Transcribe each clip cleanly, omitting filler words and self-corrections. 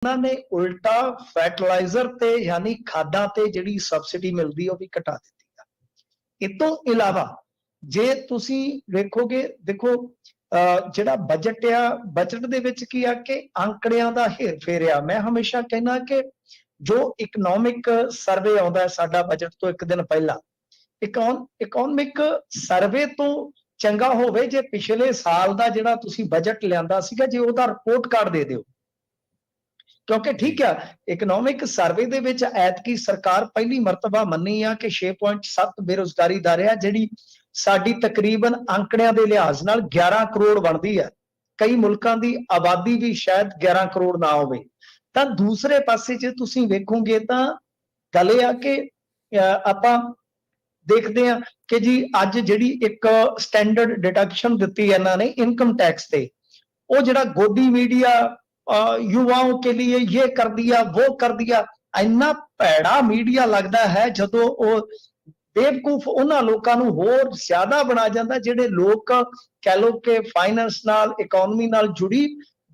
ਉਹਨਾਂ ਨੇ ਉਲਟਾ ਫਰਟੀਲਾਈਜ਼ਰ ਤੇ ਯਾਨੀ ਖਾਦਾਂ ਤੇ ਜਿਹੜੀ ਸਬਸਿਡੀ ਮਿਲਦੀ ਉਹ ਵੀ ਘਟਾ ਦਿੱਤੀ ਆ। ਇਹ ਤੋਂ ਇਲਾਵਾ ਜੇ ਤੁਸੀਂ ਵੇਖੋਗੇ, ਦੇਖੋ ਜਿਹੜਾ ਬਜਟ ਆ, ਬਜਟ ਦੇ ਵਿੱਚ ਕੀ ਆ ਕਿ ਅੰਕੜਿਆਂ ਦਾ ਹੇਰ ਫੇਰ ਆ। ਮੈਂ ਹਮੇਸ਼ਾ ਕਹਿੰਦਾ ਕਿ ਜੋ ਇਕਨੋਮਿਕ ਸਰਵੇ ਆਉਂਦਾ ਸਾਡਾ ਬਜਟ ਤੋਂ ਇੱਕ ਦਿਨ ਪਹਿਲਾਂ, ਇਕਨੋਮਿਕ ਸਰਵੇ ਤੋਂ ਚੰਗਾ ਹੋਵੇ ਜੇ ਪਿਛਲੇ ਸਾਲ ਦਾ ਜਿਹੜਾ ਤੁਸੀਂ ਬਜਟ ਲਿਆਂਦਾ ਸੀਗਾ ਜੇ ਉਹਦਾ ਰਿਪੋਰਟ ਕਾਰਡ ਦੇ ਦਿਓ, ਕਿਉਂਕਿ ਠੀਕ ਆ ਇਕਨੋਮਿਕ ਸਰਵੇ ਦੇ ਵਿੱਚ ਐਤਕੀ ਸਰਕਾਰ ਪਹਿਲੀ ਮਰਤਬਾ ਮੰਨੀ ਆ ਕਿ 6.7 ਬੇਰੁਜ਼ਗਾਰੀ ਦਰ ਆ, ਜਿਹੜੀ ਸਾਡੀ ਤਕਰੀਬਨ ਅੰਕੜਿਆਂ ਦੇ ਲਿਹਾਜ਼ ਨਾਲ 11 ਕਰੋੜ ਬਣਦੀ ਹੈ। ਕਈ ਮੁਲਕਾਂ ਦੀ ਆਬਾਦੀ ਵੀ ਸ਼ਾਇਦ 11 ਕਰੋੜ ਨਾ ਹੋਵੇ। ਤਾਂ ਦੂਸਰੇ ਪਾਸੇ ਜੇ ਤੁਸੀਂ ਵੇਖੋਗੇ ਤਾਂ ਗੱਲ ਇਹ ਆ ਕਿ ਆਪਾਂ ਦੇਖਦੇ ਆ ਕਿ ਜੀ ਅੱਜ ਜਿਹੜੀ ਇੱਕ ਸਟੈਂਡਰਡ डिडक्शन ਦਿੱਤੀ ਇਹਨਾਂ ਨੇ ਇਨਕਮ ਟੈक्स ਤੇ, ਉਹ ਜਿਹੜਾ ਗੋਦੀ मीडिया युवाओं के लिए ये कर दिया वो कर दिया, ਇੰਨਾ ਭੈੜਾ ਮੀਡੀਆ ਲੱਗਦਾ ਹੈ ਜਦੋਂ ਉਹ ਬੇਵਕੂਫ ਉਹਨਾਂ ਲੋਕਾਂ ਨੂੰ ਹੋਰ ਜ਼ਿਆਦਾ ਬਣਾ ਜਾਂਦਾ ਜਿਹੜੇ ਲੋਕ ਕਹਿ ਲੋ ਕਿ ਫਾਈਨੈਂਸ ਨਾਲ ਇਕਨੋਮੀ ਨਾਲ ਜੁੜੀ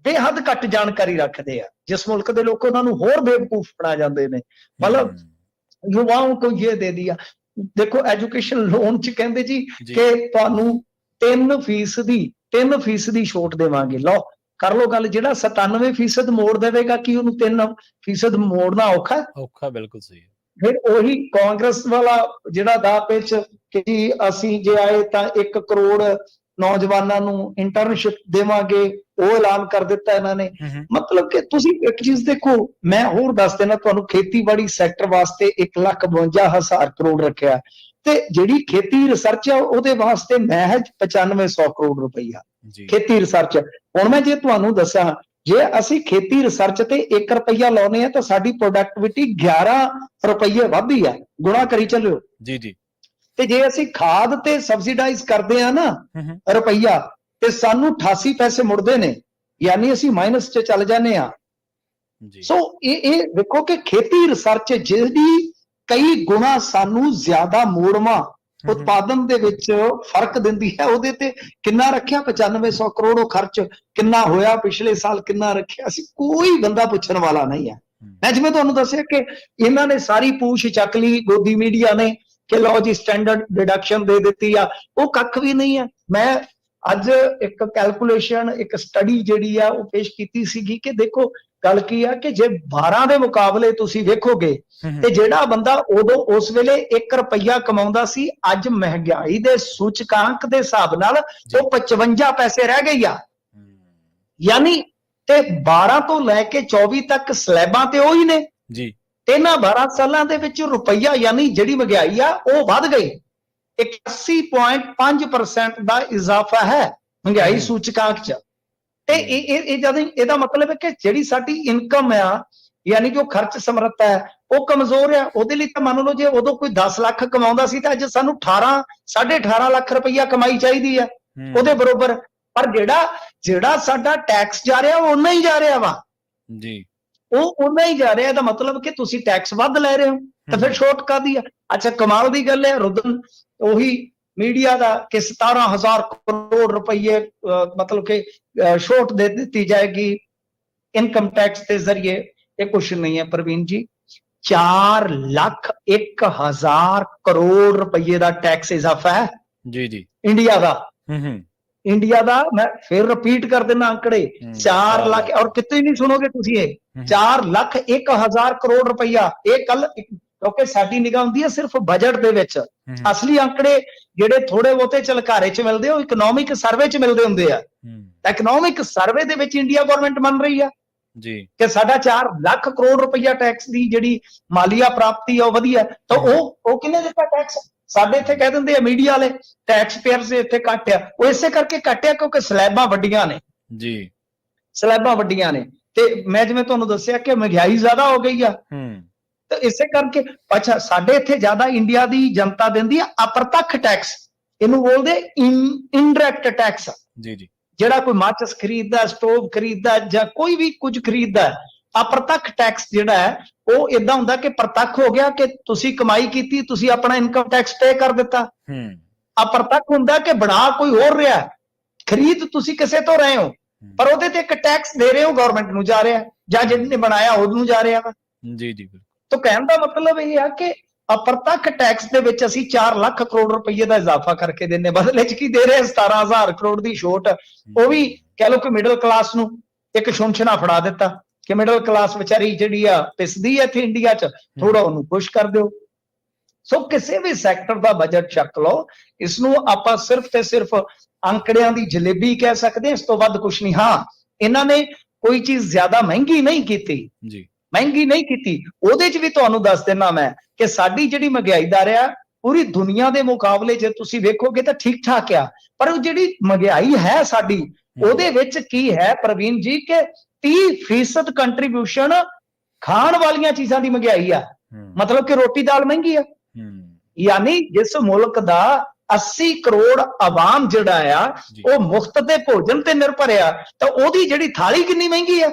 ਬੇਹੱਦ ਘੱਟ ਜਾਣਕਾਰੀ ਰੱਖਦੇ ਆ। ਜਿਸ ਮੁਲਕ ਦੇ ਲੋਕ ਉਹਨਾਂ ਨੂੰ ਹੋਰ ਬੇਵਕੂਫ ਬਣਾ ਜਾਂਦੇ ਨੇ। ਮਤਲਬ युवाओं को ये दे दिया, देखो एजुकेशन लोन च कहते जी कि ਤੁਹਾਨੂੰ 3% ਛੋਟ ਦੇਵਾਂਗੇ। ਲਓ ਕਰ ਲੋ ਗੱਲ, ਜਿਹੜਾ 97% ਮੋੜ ਦੇਵੇਗਾ ਕਿ ਉਹਨੂੰ 3% ਮੋੜਨਾ ਔਖਾ ਬਿਲਕੁਲ ਸਹੀ ਹੈ। ਫਿਰ ਉਹੀ ਕਾਂਗਰਸ ਵਾਲਾ ਜਿਹੜਾ ਦਾ ਪਿੱਛ ਕਿ ਜੀ ਅਸੀਂ ਜੇ ਆਏ ਤਾਂ 1 ਕਰੋੜ ਨੌਜਵਾਨਾਂ ਨੂੰ ਇੰਟਰਨਸ਼ਿਪ ਦੇਵਾਂਗੇ, ਉਹ ਐਲਾਨ ਕਰ ਦਿੱਤਾ ਇਹਨਾਂ ਨੇ। ਮਤਲਬ ਕਿ ਤੁਸੀਂ ਇੱਕ ਚੀਜ਼ ਦੇਖੋ, ਮੈਂ ਹੋਰ ਦੱਸ ਦੇਣਾ ਤੁਹਾਨੂੰ, ਖੇਤੀਬਾੜੀ ਸੈਕਟਰ ਵਾਸਤੇ 1,52,000 ਕਰੋੜ ਰੱਖਿਆ ਤੇ ਜਿਹੜੀ ਖੇਤੀ ਰਿਸਰਚ ਆ ਉਹਦੇ ਵਾਸਤੇ ਮਹਿਜ 9500 ਕਰੋੜ ਰੁਪਈਆ ਖੇਤੀ ਰਿਸਰਚ। ਹੁਣ ਮੈਂ ਜੇ ਤੁਹਾਨੂੰ ਦੱਸਾਂ, ਜੇ ਅਸੀਂ ਖੇਤੀ ਰਿਸਰਚ ਤੇ 1 ਰੁਪਈਆ ਲਾਉਨੇ ਆ ਤਾਂ ਸਾਡੀ ਪ੍ਰੋਡਕਟਿਵਿਟੀ 11 ਰੁਪਈਏ ਵੱਧਦੀ ਆ, ਗੁਣਾ ਕਰੀ ਚੱਲਿਓ ਜੀ। ਤੇ ਜੇ ਅਸੀਂ ਖਾਦ ਤੇ ਸਬਸਿਡਾਈਜ਼ ਕਰਦੇ ਆ ਨਾ ਰੁਪਈਆ, ਤੇ ਸਾਨੂੰ 88 ਪੈਸੇ ਮੁੜਦੇ ਨੇ, ਯਾਨੀ ਅਸੀਂ ਮਾਈਨਸ 'ਚ ਚੱਲ ਜਾਂਦੇ ਆ। ਸੋ ਇਹ ਦੇਖੋ ਕਿ ਖੇਤੀ ਰਿਸਰਚ ਜਿਹੜੀ ਕਈ ਗੁਣਾ ਸਾਨੂੰ ਜ਼ਿਆਦਾ ਮੋੜਵਾਂ ਉਤਪਾਦਨ ਦੇ ਵਿੱਚ ਫਰਕ ਦਿੰਦੀ ਹੈ, ਉਹਦੇ ਤੇ ਕਿੰਨਾ ਰੱਖਿਆ 9500 ਕਰੋੜ, ਉਹ ਖਰਚ ਕਿੰਨਾ ਹੋਇਆ ਪਿਛਲੇ ਸਾਲ, ਕਿੰਨਾ ਰੱਖਿਆ ਸੀ, ਕੋਈ ਬੰਦਾ ਪੁੱਛਣ ਵਾਲਾ ਨਹੀਂ ਹੈ। ਮੈਂ ਜਿਵੇਂ ਤੁਹਾਨੂੰ ਦੱਸਿਆ ਕਿ ਇਹਨਾਂ ਨੇ ਸਾਰੀ ਪੂਛ ਚੱਕ ਲਈ ਗੋਦੀ ਮੀਡੀਆ ਨੇ ਕਿ ਲਓ ਜੀ ਸਟੈਂਡਰਡ डिडक्शन ਦੇ ਦਿੱਤੀ ਆ, ਉਹ ਕੱਖ ਵੀ ਨਹੀਂ ਹੈ। ਮੈਂ ਅੱਜ ਇੱਕ ਕੈਲਕੂਲੇਸ਼ਨ, ਇੱਕ ਸਟੱਡੀ ਜਿਹੜੀ ਆ ਉਹ ਪੇਸ਼ ਕੀਤੀ ਸੀਗੀ ਕਿ ਦੇਖੋ ਗੱਲ ਕੀ ਆ ਕਿ ਜੇ 12 ਦੇ ਮੁਕਾਬਲੇ ਤੁਸੀਂ ਵੇਖੋਗੇ ਤੇ ਜਿਹੜਾ ਬੰਦਾ ਉਦੋਂ ਉਸ ਵੇਲੇ 1 ਰੁਪਈਆ ਕਮਾਉਂਦਾ ਸੀ, ਅੱਜ ਮਹਿੰਗਾਈ ਦੇ ਸੂਚਕਾਂਕ ਦੇ ਹਿਸਾਬ ਨਾਲ ਉਹ 55 ਪੈਸੇ ਰਹਿ ਗਈ ਆ। ਯਾਨੀ ਤੇ 12 ਤੋਂ ਲੈ ਕੇ 24 ਤੱਕ ਸਲੈਬਾਂ ਤੇ ਉਹੀ ਨੇ ਜੀ। ਇਹਨਾਂ 12 ਸਾਲਾਂ ਦੇ ਵਿੱਚ ਰੁਪਈਆ ਯਾਨੀ ਜਿਹੜੀ ਮਹਿੰਗਾਈ ਆ ਉਹ ਵੱਧ ਗਈ। 81.5% ਦਾ ਇਜ਼ਾਫਾ ਹੈ ਮਹਿੰਗਾਈ ਸੂਚਕਾਂਕ 'ਚ। ਤੇ ਇਹ ਜਦ ਇਹਦਾ ਮਤਲਬ ਹੈ ਕਿ ਜਿਹੜੀ ਸਾਡੀ ਇਨਕਮ ਆ ਯਾਨੀ ਜੋ ਖਰਚ ਸਮਰੱਥਾ ਹੈ ਉਹ ਕਮਜ਼ੋਰ ਆ। ਉਹਦੇ ਲਈ ਤਾਂ ਮੰਨ ਲਓ ਜੇ ਉਦੋਂ ਕੋਈ 10 ਲੱਖ ਕਮਾਉਂਦਾ ਸੀ ਤਾਂ ਅੱਜ ਸਾਨੂੰ 18.5 ਲੱਖ ਰੁਪਈਆ ਕਮਾਈ ਚਾਹੀਦੀ ਹੈ ਉਹਦੇ ਬਰੋਬਰ। ਪਰ ਜਿਹੜਾ ਸਾਡਾ ਟੈਕਸ ਜਾ ਰਿਹਾ ਉਹ ਓਨਾ ਹੀ ਜਾ ਰਿਹਾ ਵਾ ਜੀ, ਉਹ ਓਨਾ ਹੀ ਜਾ ਰਿਹਾ। ਇਹਦਾ ਮਤਲਬ ਕਿ ਤੁਸੀਂ ਟੈਕਸ ਵੱਧ ਲੈ ਰਹੇ ਹੋ ਤਾਂ ਫਿਰ ਛੋਟ ਕਾਹਦੀ ਆ। ਅੱਛਾ ਕਮਾਲ ਦੀ ਗੱਲ ਹੈ, ਰੁਦਨ ਉਹੀ ਮੀਡੀਆ ਦਾ ਕਿ 17,000 ਕਰੋੜ ਰੁਪਈਏ ਮਤਲਬ ਕਿ ਛੋਟ ਦੇ ਦਿੱਤੀ ਜਾਏਗੀ ਇਨਕਮ ਟੈਕਸ ਦੇ ਜ਼ਰੀਏ। ਇਹ ਕੁਛ ਨਹੀਂ ਹੈ ਪ੍ਰਵੀਨ ਜੀ, 4,01,000 ਕਰੋੜ ਰੁਪਈਏ ਦਾ ਟੈਕਸ ਇਜ਼ਾਫਾ ਹੈ ਜੀ ਇੰਡੀਆ ਦਾ। ਇੰਡੀਆ ਦਾ ਮੈਂ ਫਿਰ ਰਿਪੀਟ ਕਰ ਦਿੰਦਾ ਅੰਕੜੇ, 4 ਲੱਖ, ਔਰ ਕਿਤੇ ਨਹੀਂ ਸੁਣੋਗੇ ਤੁਸੀਂ ਇਹ 4,01,000 ਕਰੋੜ ਰੁਪਈਆ। ਇਹ ਕੱਲ ਕਿਉਂਕਿ ਸਾਡੀ ਨਿਗਾਹ ਹੁੰਦੀ ਹੈ ਸਿਰਫ ਬਜਟ ਦੇ ਵਿੱਚ, ਅਸਲੀ ਅੰਕੜੇ ਜਿਹੜੇ ਥੋੜੇ ਬਹੁਤੇ ਝਲਕਾਰੇ 'ਚ ਮਿਲਦੇ ਉਹ ਇਕਨੋਮਿਕ ਸਰਵੇ 'ਚ ਮਿਲਦੇ ਹੁੰਦੇ ਆ। ਇਕਨੋਮਿਕ ਸਰਵੇ ਦੇ ਵਿੱਚ ਇੰਡੀਆ ਗਵਰਨਮੈਂਟ ਮੰਨ ਰਹੀ ਆ ਜੀ ਕਿ ਸਾਡਾ 4 ਲੱਖ ਕਰੋੜ ਰੁਪਈਆ ਟੈਕਸ ਦੀ ਜਿਹੜੀ ਮਾਲੀਆ ਪ੍ਰਾਪਤੀ ਆ ਉਹ ਵਧੀਆ। ਤਾਂ ਉਹ ਕਿਹਨੇ ਦਿੱਤਾ ਟੈਕਸ? ਸਾਡੇ ਇੱਥੇ ਕਹਿ ਦਿੰਦੇ ਆ ਮੀਡੀਆ ਵਾਲੇ ਟੈਕਸ ਪੇਅਰਸ ਇੱਥੇ ਘੱਟ ਆ। ਉਹ ਇਸੇ ਕਰਕੇ ਘੱਟ ਆ ਕਿਉਂਕਿ ਸਲੈਬਾਂ ਵੱਡੀਆਂ ਨੇ ਜੀ, ਸਲੈਬਾਂ ਵੱਡੀਆਂ ਨੇ। ਤੇ ਮੈਂ ਜਿਵੇਂ ਤੁਹਾਨੂੰ ਦੱਸਿਆ ਕਿ ਮਹਿੰਗਾਈ ਜ਼ਿਆਦਾ ਹੋ ਗਈ ਆ ਤੇ ਇਸੇ ਕਰਕੇ। ਅੱਛਾ ਸਾਡੇ ਇੱਥੇ ਜ਼ਿਆਦਾ ਇੰਡੀਆ ਦੀ ਜਨਤਾ ਦਿੰਦੀ ਆ ਅਪਰਤੱਖ ਟੈਕਸ, ਇਹਨੂੰ ਬੋਲਦੇ ਇਨਡਾਇਰੈਕਟ ਟੈਕਸ ਜੀ। ਜਿਹੜਾ ਕੋਈ ਮਾਚਿਸ ਖਰੀਦਦਾ, ਸਟੋਵ ਖਰੀਦਦਾ ਜਾਂ ਕੋਈ ਵੀ ਕੁਝ ਖਰੀਦਦਾ, ਅਪਰਤੱਖ ਟੈਕਸ ਜਿਹੜਾ ਹੈ ਉਹ ਏਦਾਂ ਹੁੰਦਾ ਕਿ ਪ੍ਰਤੱਖ ਹੋ ਗਿਆ ਕਿ ਤੁਸੀਂ ਕਮਾਈ ਕੀਤੀ, ਤੁਸੀਂ ਆਪਣਾ ਇਨਕਮ ਟੈਕਸ ਪੇ ਕਰ ਦਿੱਤਾ। ਅਪਰਤੱਖ ਹੁੰਦਾ ਕਿ ਬਣਾ ਕੋਈ ਹੋਰ ਰਿਹਾ, ਖਰੀਦ ਤੁਸੀਂ ਕਿਸੇ ਤੋਂ ਰਹੇ ਹੋ। ਪਰ ਉਹਦੇ ਤੇ ਇੱਕ ਟੈਕਸ ਦੇ ਰਹੇ ਹੋ ਗਵਰਨਮੈਂਟ ਨੂੰ ਜਾ ਰਿਹਾ, ਜਾਂ ਜਿਹਨੇ ਬਣਾਇਆ ਉਹਨੂੰ ਜਾ ਰਿਹਾ ਵਾ। ਜੀ ਜੀ ਬਿਲਕੁਲ। ਤਾਂ ਕਹਿਣ ਦਾ ਮਤਲਬ ਇਹ ਆ ਕਿ ਅਪਰਤੱਖ ਟੈਕਸ ਦੇ ਵਿੱਚ ਅਸੀਂ 4 ਲੱਖ ਕਰੋੜ ਰੁਪਏ ਦਾ ਇਜ਼ਾਫਾ ਕਰਕੇ ਦਿੰਨੇ, ਬਦਲੇ ਚ ਕੀ ਦੇ ਰਹੇ 17,000 ਕਰੋੜ ਦੀ ਛੋਟ, ਉਹ ਵੀ ਕਹਿ ਲਓ ਕਿ ਮਿਡਲ ਕਲਾਸ ਨੂੰ ਇੱਕ ਸ਼ੁੰਸ਼ਨਾ ਫੜਾ ਦਿੱਤਾ ਕਿ ਮਿਡਲ ਕਲਾਸ ਵਿਚਾਰੀ ਜਿਹੜੀ ਆ ਪਿਸਦੀ ਹੈ ਇੱਥੇ ਇੰਡੀਆ ਚ, ਥੋੜਾ ਉਹਨੂੰ ਖੁਸ਼ ਕਰ ਦਿਓ। ਸੋ ਕਿਸੇ ਵੀ ਸੈਕਟਰ ਦਾ ਬਜਟ ਚੱਕ ਲਓ, ਇਸ ਨੂੰ ਆਪਾਂ ਸਿਰਫ ਤੇ ਸਿਰਫ ਅੰਕੜਿਆਂ ਦੀ ਜਲੇਬੀ ਕਹਿ ਸਕਦੇ ਹਾਂ, ਇਸ ਤੋਂ ਵੱਧ ਕੁਝ ਨਹੀਂ। ਹਾਂ, ਇਹਨਾਂ ਨੇ ਕੋਈ ਚੀਜ਼ ਜ਼ਿਆਦਾ ਮਹਿੰਗੀ ਨਹੀਂ ਕੀਤੀ ਜੀ, ਮਹਿੰਗੀ ਨਹੀਂ ਕੀਤੀ। ਉਹਦੇ ਚ ਵੀ ਤੁਹਾਨੂੰ ਦੱਸ ਦਿੰਦਾ ਮੈਂ ਕਿ ਸਾਡੀ ਜਿਹੜੀ ਮਹਿੰਗਾਈ ਦਰ ਆ ਪੂਰੀ ਦੁਨੀਆ ਦੇ ਮੁਕਾਬਲੇ ਜੇ ਤੁਸੀਂ ਵੇਖੋਗੇ ਤਾਂ ਠੀਕ ਠਾਕ ਆ, ਪਰ ਉਹ ਜਿਹੜੀ ਮਹਿੰਗਾਈ ਹੈ ਸਾਡੀ, ਉਹਦੇ ਵਿੱਚ ਕੀ ਹੈ ਪ੍ਰਵੀਨ ਜੀ ਕਿ 30% ਕੰਟਰੀਬਿਊਸ਼ਨ ਖਾਣ ਵਾਲੀਆਂ ਚੀਜ਼ਾਂ ਦੀ ਮਹਿੰਗਾਈ ਆ। ਮਤਲਬ ਕਿ ਰੋਟੀ ਦਾਲ ਮਹਿੰਗੀ ਆ, ਯਾਨੀ ਜਿਸ ਮੁਲਕ ਦਾ 80 ਕਰੋੜ ਆਵਾਮ ਜਿਹੜਾ ਆ ਉਹ ਮੁਫਤ ਦੇ ਭੋਜਨ ਤੇ ਨਿਰਭਰ ਆ, ਤਾਂ ਉਹਦੀ ਜਿਹੜੀ ਥਾਲੀ ਕਿੰਨੀ ਮਹਿੰਗੀ ਆ।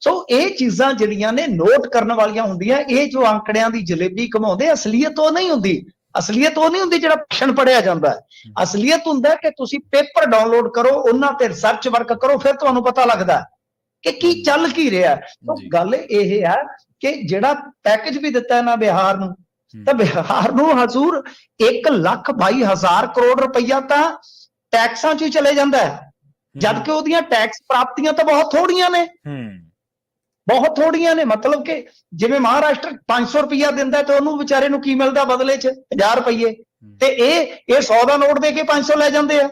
ਸੋ ਇਹ ਚੀਜ਼ਾਂ ਜਿਹੜੀਆਂ ਨੇ ਨੋਟ ਕਰਨ ਵਾਲੀਆਂ ਹੁੰਦੀਆਂ। ਇਹ ਜੋ ਅੰਕੜਿਆਂ ਦੀ ਜਲੇਬੀ ਘਮਾਉਂਦੇ, ਅਸਲੀਅਤ ਉਹ ਨਹੀਂ ਹੁੰਦੀ। ਅਸਲੀਅਤ ਉਹ ਨਹੀਂ ਹੁੰਦੀ ਜਿਹੜਾ ਭਾਸ਼ਣ ਪੜਿਆ ਜਾਂਦਾ ਹੈ। ਅਸਲੀਅਤ ਹੁੰਦਾ ਕਿ ਤੁਸੀਂ ਪੇਪਰ ਡਾਊਨਲੋਡ ਕਰੋ, ਉਹਨਾਂ ਤੇ ਰਿਸਰਚ ਵਰਕ ਕਰੋ, ਫਿਰ ਤੁਹਾਨੂੰ ਪਤਾ ਲੱਗਦਾ ਕਿ ਕੀ ਚੱਲ ਕੀ ਰਿਹਾ। ਤਾਂ ਗੱਲ ਇਹ ਹੈ ਕਿ ਜਿਹੜਾ ਪੈਕੇਜ ਵੀ ਦਿੱਤਾ ਇਹਨਾਂ ਬਿਹਾਰ ਨੂੰ, ਤਾਂ ਬਿਹਾਰ ਨੂੰ ਹਜ਼ੂਰ 1,22,000 ਕਰੋੜ ਰੁਪਈਆ ਤਾਂ ਟੈਕਸਾਂ 'ਚ ਹੀ ਚਲੇ ਜਾਂਦਾ ਹੈ, ਜਦਕਿ ਉਹਦੀਆਂ ਟੈਕਸ ਪ੍ਰਾਪਤੀਆਂ ਤਾਂ ਬਹੁਤ ਥੋੜੀਆਂ ਨੇ, ਬਹੁਤ ਥੋੜੀਆਂ ਨੇ। ਮਤਲਬ ਕਿ ਜਿਵੇਂ ਮਹਾਰਾਸ਼ਟਰ 500 ਰੁਪਈਆ ਦਿੰਦਾ ਤੇ ਉਹਨੂੰ ਵਿਚਾਰੇ ਨੂੰ ਕੀ ਮਿਲਦਾ ਬਦਲੇ 'ਚ 1000 ਰੁਪਈਏ, ਤੇ ਇਹ 100 ਦਾ ਨੋਟ ਦੇ ਕੇ 500 ਲੈ ਜਾਂਦੇ ਆ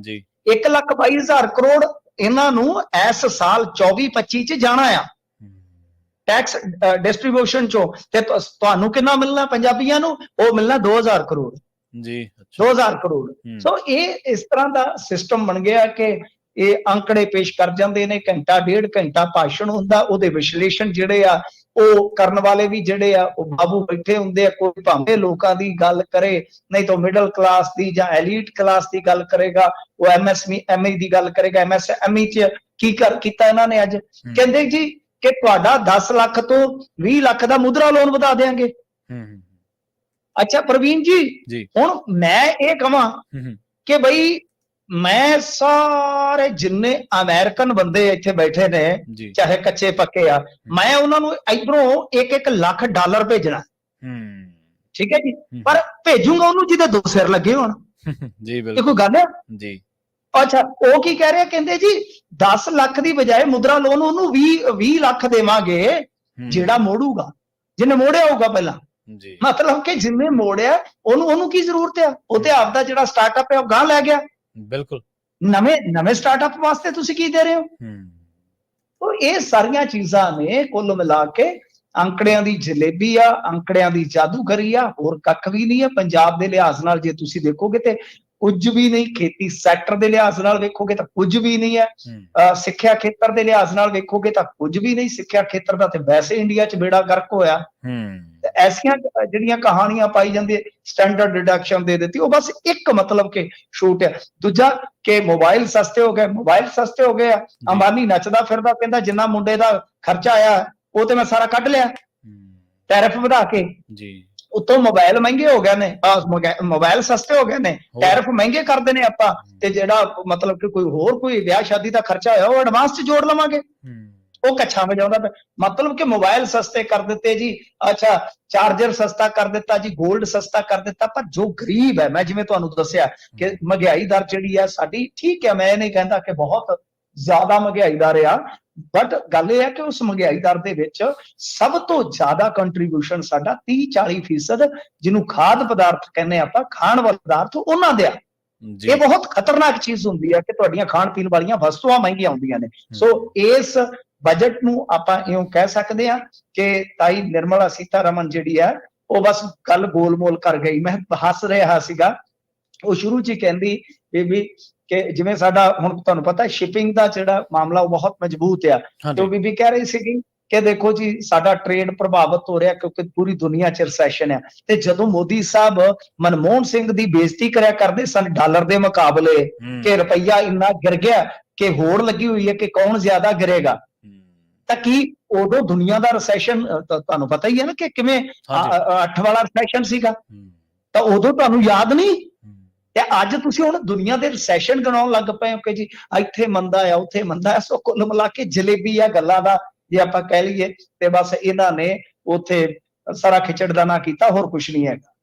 ਜੀ। 1,22,000 ਕਰੋੜ ਇਹਨਾਂ ਨੂੰ ਇਸ ਸਾਲ 24-25 ਚ ਜਾਣਾ ਆ ਟੈਕਸ ਡਿਸਟ੍ਰੀਬਿਊਸ਼ਨ ਚੋਂ, ਤੇ ਤੁਹਾਨੂੰ ਕਿੰਨਾ ਮਿਲਣਾ ਪੰਜਾਬੀਆਂ ਨੂੰ? ਉਹ ਮਿਲਣਾ 2,000 ਕਰੋੜ ਜੀ, 2,000 ਕਰੋੜ। ਸੋ ਇਹ ਇਸ ਤਰ੍ਹਾਂ ਦਾ ਸਿਸਟਮ ਬਣ ਗਿਆ ਕਿ ਇਹ ਅੰਕੜੇ ਪੇਸ਼ ਕਰ ਜਾਂਦੇ ਨੇ, ਘੰਟਾ ਡੇਢ ਘੰਟਾ ਭਾਸ਼ਣ ਹੁੰਦਾ, ਉਹਦੇ ਵਿਸ਼ਲੇਸ਼ਣ ਜਿਹੜੇ ਆ ਉਹ ਕਰਨ ਵਾਲੇ ਵੀ ਜਿਹੜੇ ਆ ਉਹ ਬਾਬੂ ਬੈਠੇ ਹੁੰਦੇ ਆ। ਕੋਈ ਭਾਵੇਂ ਲੋਕਾਂ ਦੀ ਗੱਲ ਕਰੇ, ਨਹੀਂ ਤਾਂ ਮਿਡਲ ਕਲਾਸ ਦੀ ਜਾਂ ਐਲੀਟ ਕਲਾਸ ਦੀ ਗੱਲ ਕਰੇਗਾ, ਉਹ ਐਮਐਸਐਮਈ ਦੀ ਗੱਲ ਕਰੇਗਾ। ਐਮਐਸਐਮਈ ਚ ਕੀ ਕੀਤਾ ਇਹਨਾਂ ਨੇ ਅੱਜ? ਕਹਿੰਦੇ ਜੀ ਕਿ ਤੁਹਾਡਾ 10 ਲੱਖ ਤੋਂ 20 ਲੱਖ ਦਾ ਮੁਦਰਾ ਲੋਨ ਵਧਾ ਦੇਾਂਗੇ। ਅੱਛਾ ਪ੍ਰਵੀਨ ਜੀ, ਹੁਣ ਮੈਂ ਇਹ ਕਹਾਂ ਕਿ ਬਈ ਮੈਂ ਸਾਰੇ ਜਿੰਨੇ ਅਮਰੀਕਨ ਬੰਦੇ ਇੱਥੇ ਬੈਠੇ ਨੇ, ਚਾਹੇ ਕੱਚੇ ਪੱਕੇ ਆ, ਮੈਂ ਉਹਨਾਂ ਨੂੰ ਇਧਰੋਂ 1-1 ਲੱਖ ਡਾਲਰ ਭੇਜਣਾ, ਠੀਕ ਹੈ ਜੀ, ਪਰ ਭੇਜੂਗਾ ਉਹਨੂੰ ਜਿਹਦੇ 2 ਸਿਰ ਲੱਗੇ ਹੋਣ ਜੀ। ਬਿਲਕੁਲ, ਇਹ ਕੋਈ ਗੱਲ ਹੈ ਜੀ। ਅੱਛਾ, ਉਹ ਕੀ ਕਹਿ ਰਿਹਾ? ਕਹਿੰਦੇ ਜੀ 10 ਲੱਖ ਦੀ ਬਜਾਏ ਮੁਦਰਾ ਲੋਨ ਉਹਨੂੰ 20 ਲੱਖ ਦੇਵਾਂਗੇ ਜਿਹੜਾ ਮੋੜੂਗਾ, ਜਿਹਨੇ ਮੋੜਿਆ ਹੋਊਗਾ ਪਹਿਲਾਂ। ਮਤਲਬ ਕਿ ਜਿੰਨੇ ਮੋੜਿਆ ਉਹਨੂੰ ਕੀ ਜ਼ਰੂਰਤ ਆ? ਉਹ ਤੇ ਆਪਦਾ ਜਿਹੜਾ ਸਟਾਰਟਅਪ ਹੈ ਉਹ ਗਾਂ ਲੈ ਗਿਆ। ਬਿਲਕੁਲ, ਨਵੇਂ ਸਟਾਰਟਅਪ ਵਾਸਤੇ ਤੁਸੀਂ ਕੀ ਦੇ ਰਹੇ ਹੋ? ਉਹ ਇਹ ਸਾਰੀਆਂ ਚੀਜ਼ਾਂ ਨੇ ਕੁੱਲ ਮਿਲਾ ਕੇ ਅੰਕੜਿਆਂ ਦੀ ਜਲੇਬੀ ਆ, ਅੰਕੜਿਆਂ ਦੀ ਜਾਦੂਗਰੀ ਆ, ਹੋਰ ਕੱਖ ਵੀ ਨਹੀਂ ਆ। ਪੰਜਾਬ ਦੇ ਲਿਹਾਜ਼ ਨਾਲ ਜੇ ਤੁਸੀਂ ਦੇਖੋਗੇ ਤੇ ਕੁਝ ਵੀ ਨਹੀਂ, ਖੇਤੀ ਸੈਕਟਰ ਦੇ ਲਿਹਾਜ਼ ਨਾਲ ਵੇਖੋਗੇ ਤਾਂ ਕੁਝ ਵੀ ਨਹੀਂ ਹੈ, ਸਿੱਖਿਆ ਖੇਤਰ ਦੇ ਲਿਹਾਜ਼ ਨਾਲ ਵੇਖੋਗੇ ਤਾਂ ਕੁਝ ਵੀ ਨਹੀਂ। ਸਿੱਖਿਆ ਖੇਤਰ ਦਾ ਤੇ ਵੈਸੇ ਇੰਡੀਆ 'ਚ ਬੇੜਾ ਗਰਕ ਹੋਇਆ। ਐਸੀਆਂ ਜਿਹੜੀਆਂ ਕਹਾਣੀਆਂ ਪਾਈ ਜਾਂਦੀ, ਸਟੈਂਡਰਡ ਡਿਡਕਸ਼ਨ ਦੇ ਦਿੱਤੀ, ਉਹ ਬਸ ਇੱਕ ਮਤਲਬ ਕਿ ਛੂਟ ਹੈ। ਦੂਜਾ ਕਿ ਮੋਬਾਈਲ ਸਸਤੇ ਹੋ ਗਏ, ਮੋਬਾਈਲ ਸਸਤੇ ਹੋ ਗਏ ਆ। ਅੰਬਾਨੀ ਨੱਚਦਾ ਫਿਰਦਾ ਕਹਿੰਦਾ ਜਿੰਨਾ ਮੁੰਡੇ ਦਾ ਖਰਚਾ ਆਇਆ ਉਹ ਤੇ ਮੈਂ ਸਾਰਾ ਕੱਢ ਲਿਆ ਟੈਰਿਫ ਵਧਾ ਕੇ ਜੀ। ਉਤੋਂ ਮੋਬਾਈਲ ਮਹਿੰਗੇ ਹੋ ਗਏ ਨੇ, ਮੋਬਾਈਲ ਸਸਤੇ ਹੋ ਗਏ ਨੇ, ਟੈਰਿਫ ਮਹਿੰਗੇ ਕਰਦੇ ਨੇ ਆਪਾਂ, ਤੇ ਜਿਹੜਾ ਮਤਲਬ ਕਿ ਕੋਈ ਵਿਆਹ ਸ਼ਾਦੀ ਦਾ ਖਰਚਾ ਹੋਇਆ ਉਹ ਐਡਵਾਂਸ 'ਚ ਜੋੜ ਲਵਾਂਗੇ। ਉਹ ਕੱਛਾ ਵਜਾਉਂਦਾ ਪਿਆ, ਮਤਲਬ ਕਿ ਮੋਬਾਈਲ ਸਸਤੇ ਕਰ ਦਿੱਤੇ ਜੀ, ਅੱਛਾ ਚਾਰਜਰ ਸਸਤਾ ਕਰ ਦਿੱਤਾ ਜੀ, 골ਡ ਸਸਤਾ ਕਰ ਦਿੱਤਾ। ਪਰ ਜੋ ਗਰੀਬ ਹੈ, ਮੈਂ ਜਿਵੇਂ ਤੁਹਾਨੂੰ ਦੱਸਿਆ ਕਿ ਮਹਿੰਗਾਈ ਦਰ ਜਿਹੜੀ ਹੈ ਸਾਡੀ, ਠੀਕ ਹੈ, ਮੈਂ ਇਹ ਨਹੀਂ ਕਹਿੰਦਾ ਕਿ ਬਹੁਤ ਜ਼ਿਆਦਾ ਮਹਿੰਗਾਈ ਦਰ ਆ, ਬਟ ਗੱਲ ਇਹ ਹੈ ਕਿ ਉਸ ਮਹਿੰਗਾਈ ਦਰ ਦੇ ਵਿੱਚ ਸਭ ਤੋਂ ਜ਼ਿਆਦਾ ਕੰਟਰੀਬਿਊਸ਼ਨ ਸਾਡਾ 30-40% ਜਿਹਨੂੰ ਖਾਦ ਪਦਾਰਥ ਕਹਿੰਦੇ ਆਪਾਂ, ਖਾਣ ਵਾਲੇ ਪਦਾਰਥ, ਉਹਨਾਂ ਦੇ ਆ। ਇਹ ਬਹੁਤ ਖਤਰਨਾਕ ਚੀਜ਼ ਹੁੰਦੀ ਹੈ ਕਿ ਤੁਹਾਡੀਆਂ ਖਾਣ ਪੀਣ ਵਾਲੀਆਂ ਵਸਤੂਆਂ ਮਹਿੰਗੀਆਂ ਹੁੰਦੀਆਂ ਨੇ। ਸੋ ਇਸ ਬਜਟ ਨੂੰ ਆਪਾਂ ਇਉਂ ਕਹਿ ਸਕਦੇ ਹਾਂ ਕਿ ਤਾਈ ਨਿਰਮਲਾ ਸੀਤਾਰਮਨ ਜਿਹੜੀ ਹੈ ਉਹ ਬਸ ਗੱਲ ਗੋਲ-ਮੋਲ ਕਰ ਗਈ। ਮੈਂ ਹੱਸ ਰਿਹਾ ਸੀਗਾ, ਉਹ ਸ਼ੁਰੂ 'ਚ ਹੀ ਕਹਿੰਦੀ ਬੀਬੀ ਕਿ ਜਿਵੇਂ ਸਾਡਾ ਹੁਣ ਤੁਹਾਨੂੰ ਪਤਾ ਸ਼ਿਪਿੰਗ ਦਾ ਜਿਹੜਾ ਮਾਮਲਾ ਉਹ ਬਹੁਤ ਮਜ਼ਬੂਤ ਆ, ਤੇ ਉਹ ਬੀਬੀ ਕਹਿ ਰਹੀ ਸੀਗੀ ਕਿ ਦੇਖੋ ਜੀ ਸਾਡਾ ਟ੍ਰੇਡ ਪ੍ਰਭਾਵਿਤ ਹੋ ਰਿਹਾ ਕਿਉਂਕਿ ਪੂਰੀ ਦੁਨੀਆ 'ਚ ਰਿਸੈਸ਼ਨ ਆ। ਤੇ ਜਦੋਂ ਮੋਦੀ ਸਾਹਿਬ ਮਨਮੋਹਨ ਸਿੰਘ ਦੀ ਬੇਇੱਜ਼ਤੀ ਕਰਿਆ ਕਰਦੇ ਸਨ ਡਾਲਰ ਦੇ ਮੁਕਾਬਲੇ ਕਿ ਰੁਪਈਆ ਇੰਨਾ ਗਿਰ ਗਿਆ ਕਿ ਹੋੜ ਲੱਗੀ ਹੋਈ ਹੈ ਕਿ ਕੌਣ ਜ਼ਿਆਦਾ ਗਿਰੇਗਾ, ਤਾਂ ਕੀ ਉਦੋਂ ਦੁਨੀਆ ਦਾ ਰਿਸੈਸ਼ਨ ਤੁਹਾਨੂੰ ਪਤਾ ਹੀ ਹੈ ਨਾ ਕਿ ਕਿਵੇਂ 8 ਵਾਲਾ ਰਿਸੈਸ਼ਨ ਸੀਗਾ, ਤਾਂ ਉਦੋਂ ਤੁਹਾਨੂੰ ਯਾਦ ਨਹੀਂ ਤੇ ਅੱਜ ਤੁਸੀਂ ਹੁਣ ਦੁਨੀਆ ਦੇ ਰਿਸੈਸ਼ਨ ਗਣਾਉਣ ਲੱਗ ਪਏ ਹੋ ਕਿ ਜੀ ਇੱਥੇ ਮੰਦਾ ਆ ਉੱਥੇ ਮੰਦਾ ਆ। ਸੋ ਕੁੱਲ ਮਿਲਾ ਕੇ ਜਲੇਬੀ ਆ ਗੱਲਾਂ ਦਾ ਜੇ ਆਪਾਂ ਕਹਿ ਲਈਏ ਤੇ ਬਸ ਇਹਨਾਂ ਨੇ ਉੱਥੇ ਸਾਰਾ ਖਿਚੜ ਦਾ ਨਾ ਕੀਤਾ, ਹੋਰ ਕੁਝ ਨਹੀਂ ਹੈਗਾ।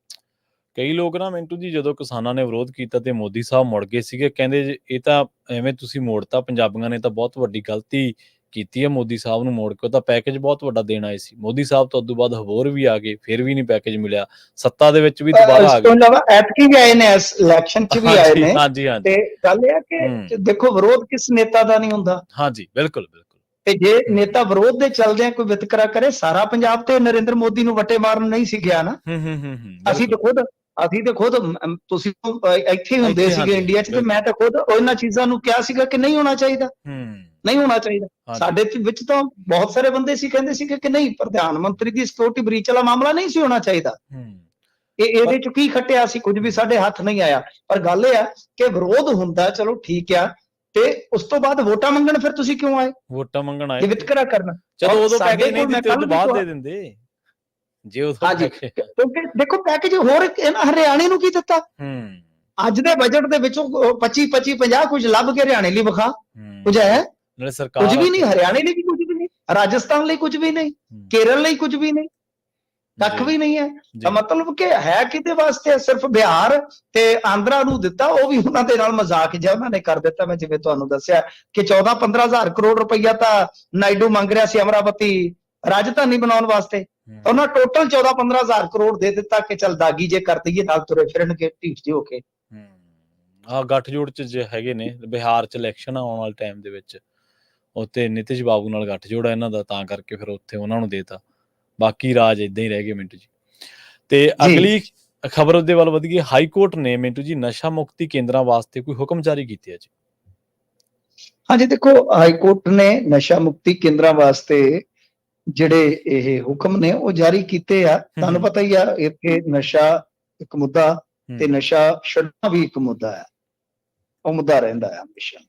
ਕਈ ਲੋਕ ਨਾ ਮਿੰਟੂ ਜੀ ਜਦੋਂ ਕਿਸਾਨਾਂ ਨੇ ਵਿਰੋਧ ਕੀਤਾ ਤੇ ਮੋਦੀ ਸਾਹਿਬ ਮੁੜ ਗਏ ਸੀਗੇ, ਕਹਿੰਦੇ ਇਹ ਤਾਂ ਐਵੇਂ ਤੁਸੀਂ ਮੋੜਤਾ, ਪੰਜਾਬੀਆਂ ਨੇ ਤਾਂ ਬਹੁਤ ਵੱਡੀ ਗਲਤੀ ਕੀਤੀ ਹੈ ਮੋਦੀ ਸਾਹਿਬ ਨੂੰ ਮੋੜ ਕੇ, ਉਹ ਤਾਂ ਪੈਕੇਜ ਬਹੁਤ ਵੱਡਾ ਦੇਣ ਆਏ ਸੀ। ਮੋਦੀ ਸਾਹਿਬ ਤੋਂ ਉਦੋਂ ਬਾਅਦ ਹੋਰ ਵੀ ਆ ਗਏ, ਫਿਰ ਵੀ ਨਹੀਂ ਪੈਕੇਜ ਮਿਲਿਆ, ਸੱਤਾ ਦੇ ਵਿੱਚ ਵੀ ਦੁਬਾਰਾ ਆ ਇਸ ਤੋਂ ਗਏ। ਇਲਾਵਾ ਐਤਕੀ ਵੀ ਆਏ ਨੇ, ਇਸ ਇਲੈਕਸ਼ਨ 'ਚ ਵੀ ਆਏ ਨੇ। ਹਾਂਜੀ ਤੇ ਗੱਲ ਇਹ ਆ ਕਿ ਦੇਖੋ ਵਿਰੋਧ ਕਿਸ ਨੇਤਾ ਦਾ ਨਹੀਂ ਹੁੰਦਾ। ਹਾਂਜੀ ਬਿਲਕੁਲ ਬਿਲਕੁਲ। ਤੇ ਜੇ ਨੇਤਾ ਵਿਰੋਧ ਦੇ ਚੱਲਦਿਆਂ ਕੋਈ ਵਿਤਕਰਾ ਕਰੇ, ਸਾਰਾ ਪੰਜਾਬ ਤੇ ਨਰਿੰਦਰ ਮੋਦੀ ਨੂੰ ਵੱਟੇ ਮਾਰਨ ਨਹੀਂ ਸੀ ਗਿਆ ਨਾ। ਅਸੀਂ ਤਾਂ ਖੁਦ ਤੁਸੀਂ ਇੱਥੇ ਹੁੰਦੇ ਸੀਗੇ ਇੰਡੀਆ 'ਚ, ਤੇ ਮੈਂ ਤਾਂ ਖੁਦ ਉਹਨਾਂ ਚੀਜ਼ਾਂ ਨੂੰ ਕਿਹਾ ਸੀਗਾ ਕਿ ਨਹੀਂ ਹੋਣਾ ਚਾਹੀਦਾ, ਨਹੀਂ ਹੋਣਾ ਚਾਹੀਦਾ। ਸਾਡੇ ਵਿੱਚ ਤਾਂ ਬਹੁਤ ਸਾਰੇ ਬੰਦੇ ਸੀ ਕਹਿੰਦੇ ਸੀਗੇ ਕਿ ਨਹੀਂ, ਪ੍ਰਧਾਨ ਮੰਤਰੀ ਦੀ ਸਿਕਿਉਰਿਟੀ ਬ੍ਰੀਚ ਵਾਲਾ ਮਾਮਲਾ ਨਹੀਂ ਸੀ ਹੋਣਾ ਚਾਹੀਦਾ। ਇਹਦੇ 'ਚ ਕੀ ਖੱਟਿਆ ਸੀ, ਕੁਝ ਵੀ ਸਾਡੇ ਹੱਥ ਨਹੀਂ ਆਇਆ। ਪਰ ਗੱਲ ਇਹ ਆ ਕਿ ਵਿਰੋਧ ਹੁੰਦਾ, ਚਲੋ ਠੀਕ ਆ, ਤੇ ਉਸ ਤੋਂ ਬਾਅਦ ਵੋਟਾਂ ਮੰਗਣ ਫਿਰ ਤੁਸੀਂ ਕਿਉਂ ਆਏ? ਵੋਟਾਂ ਮੰਗਣ ਆਏ, ਵਿਤਕਰਾ ਕਰਨਾ। ਚਲੋ ਉਦੋਂ ਪੈਕੇਜ ਨਹੀਂ ਦਿੱਤੇ, ਉਦੋਂ ਬਾਅਦ ਦੇ ਦਿੰਦੇ ਜੇ ਉਹ। ਹਾਂਜੀ, ਕਿਉਂਕਿ ਦੇਖੋ ਪੈਕੇਜ ਹੋਰ ਹਰਿਆਣੇ ਨੂੰ ਕੀ ਦਿੱਤਾ? ਅੱਜ ਦੇ ਬਜਟ ਦੇ ਵਿੱਚੋਂ 25 50 ਕੁਝ ਲੱਭ ਕੇ ਹਰਿਆਣੇ ਲਈ ਵਿਖਾ, ਕੁਝ ਹੈ? ਕੁਝ ਵੀ ਨਹੀਂ। ਹਰਿਆਣੇ ਲਈ ਵੀ ਕੁਝ ਵੀ ਨਹੀਂ, ਰਾਜਸਥਾਨ ਲਈ ਕੁਝ ਵੀ ਨਹੀਂ, ਕੇਰਲ ਲਈ ਕੁਝ ਵੀ ਨਹੀਂ, ਕੱਖ ਵੀ ਨਹੀਂ ਹੈ। ਤਾਂ ਮਤਲਬ ਕਿ ਹੈ ਕਿਹਦੇ ਵਾਸਤੇ? ਸਿਰਫ ਬਿਹਾਰ ਤੇ ਆਂਧਰਾ ਨੂੰ ਦਿੱਤਾ, ਉਹ ਵੀ ਉਹਨਾਂ ਦੇ ਨਾਲ ਮਜ਼ਾਕ ਜਿਹਾ ਉਹਨਾਂ ਨੇ ਕਰ ਦਿੱਤਾ। ਮੈਂ ਜਿਵੇਂ ਤੁਹਾਨੂੰ ਦੱਸਿਆ ਕਿ 14-15 ਹਜ਼ਾਰ ਕਰੋੜ ਰੁਪਈਆ ਤਾਂ ਨਾਇਡੂ ਮੰਗ ਰਿਹਾ ਸੀ ਅਮਰਾਵਤੀ ਰਾਜਧਾਨੀ ਬਣਾਉਣ ਵਾਸਤੇ, ਉਹਨਾਂ ਟੋਟਲ 14-15 ਹਜ਼ਾਰ ਕਰੋੜ ਦੇ ਦਿੱਤਾ ਕਿ ਚੱਲ ਦਾਗੀ ਜੇ ਕਰ ਦਈਏ, ਨਾਲ ਤੁਰੇ ਫਿਰਨਗੇ ਢੀਠ ਜਿਹੇ ਹੋ ਕੇ। ਗੱਠਜੋੜ ਚ ਜੇ ਹੈਗੇ ਨੇ, ਬਿਹਾਰ ਚ ਇਲੈਕਸ਼ਨ ਆਉਣ ਵਾਲੇ ਟਾਈਮ ਦੇ ਵਿੱਚ, ਉੱਥੇ ਨਿਤਿਸ਼ ਬਾਬੂ ਨਾਲ ਗੱਠਜੋੜ ਹੈ ਇਹਨਾਂ ਦਾ, ਤਾਂ ਕਰਕੇ ਫਿਰ ਉੱਥੇ ਉਹਨਾਂ ਨੂੰ ਦੇਤਾ। ਬਾਕੀ ਰਾਜ ਇਦਾਂ ਹੀ ਰਹਿ ਗਏ ਮਿੰਟੂ ਜੀ। ਤੇ ਅਗਲੀ ਖਬਰ ਦੇ ਵੱਲ ਵਧੀਏ। ਹਾਈ ਕੋਰਟ ਨੇ ਮਿੰਟੂ ਜੀ ਨਸ਼ਾ ਮੁਕਤੀ ਕੇਂਦਰਾਂ ਵਾਸਤੇ ਕੋਈ ਹੁਕਮ ਜਾਰੀ ਕੀਤੇ ਆ ਜੀ? ਹਾਂਜੀ, ਦੇਖੋ ਹਾਈ ਕੋਰਟ ਨੇ ਨਸ਼ਾ ਮੁਕਤੀ ਕੇਂਦਰਾਂ ਵਾਸਤੇ ਜਿਹੜੇ ਇਹ ਹੁਕਮ ਨੇ ਉਹ ਜਾਰੀ ਕੀਤੇ ਆ। ਤੁਹਾਨੂੰ ਪਤਾ ਹੀ ਆ, ਇੱਥੇ ਨਸ਼ਾ ਇੱਕ ਮੁੱਦਾ ਤੇ ਨਸ਼ਾ ਛੱਡਣਾ ਵੀ ਇੱਕ ਮੁੱਦਾ ਆ, ਉਹ ਮੁੱਦਾ ਰਹਿੰਦਾ ਆ ਹਮੇਸ਼ਾ।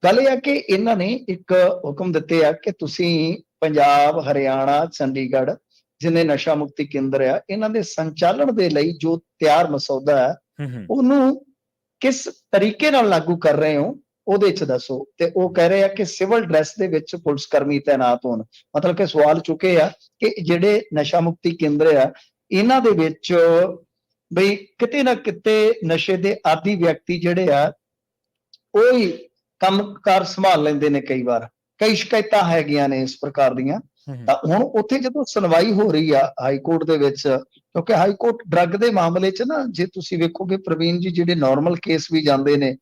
ਗੱਲ ਇਹ ਆ ਕਿ ਇਹਨਾਂ ਨੇ ਇੱਕ ਹੁਕਮ ਦਿੱਤੇ ਆ ਕਿ ਤੁਸੀਂ ਪੰਜਾਬ, ਹਰਿਆਣਾ, ਚੰਡੀਗੜ੍ਹ ਜਿੰਨੇ ਨਸ਼ਾ ਮੁਕਤੀ ਕੇਂਦਰ ਆ, ਇਹਨਾਂ ਦੇ ਸੰਚਾਲਨ ਦੇ ਲਈ ਜੋ ਤਿਆਰ ਮਸੌਦਾ ਹੈ ਉਹਨੂੰ ਕਿਸ ਤਰੀਕੇ ਨਾਲ ਲਾਗੂ ਕਰ ਰਹੇ ਹੋ ਉਹਦੇ 'ਚ ਦੱਸੋ। ਤੇ ਉਹ ਕਹਿ ਰਹੇ ਆ ਕਿ ਸਿਵਲ ਡਰੈਸ ਦੇ ਵਿੱਚ ਪੁਲਿਸ ਕਰਮੀ ਤੈਨਾਤ ਹੋਣ। ਮਤਲਬ ਕਿ ਸਵਾਲ ਚੁੱਕੇ ਆ ਕਿ ਜਿਹੜੇ ਨਸ਼ਾ ਮੁਕਤੀ ਕੇਂਦਰ ਆ ਇਹਨਾਂ ਦੇ ਵਿੱਚ ਬਈ ਕਿਤੇ ਨਾ ਕਿਤੇ ਨਸ਼ੇ ਦੇ ਆਦੀ ਵਿਅਕਤੀ ਜਿਹੜੇ ਆ ਉਹ ਹੀ ਕੰਮਕਾਰ ਸੰਭਾਲ ਲੈਂਦੇ ਨੇ। ਕਈ ਵਾਰ ਕਈ ਸ਼ਿਕਾਇਤਾਂ ਹੈਗੀਆਂ ਨੇ ਇਸ ਪ੍ਰਕਾਰ ਦੀਆਂ। ਤਾਂ ਹੁਣ ਉੱਥੇ ਜਦੋਂ ਸੁਣਵਾਈ ਹੋ ਰਹੀ ਆ ਹਾਈ ਕੋਰਟ ਦੇ ਵਿੱਚ, ਕਿਉਂਕਿ ਹਾਈ ਕੋਰਟ ਡਰੱਗ ਦੇ ਮਾਮਲੇ 'ਚ ਨਾ, ਜੇ ਤੁਸੀਂ ਵੇਖੋਗੇ ਪ੍ਰਵੀਨ ਜੀ, ਜਿਹੜੇ ਨਾਰਮਲ ਕੇਸ ਵੀ ਜਾਂਦੇ ਨੇ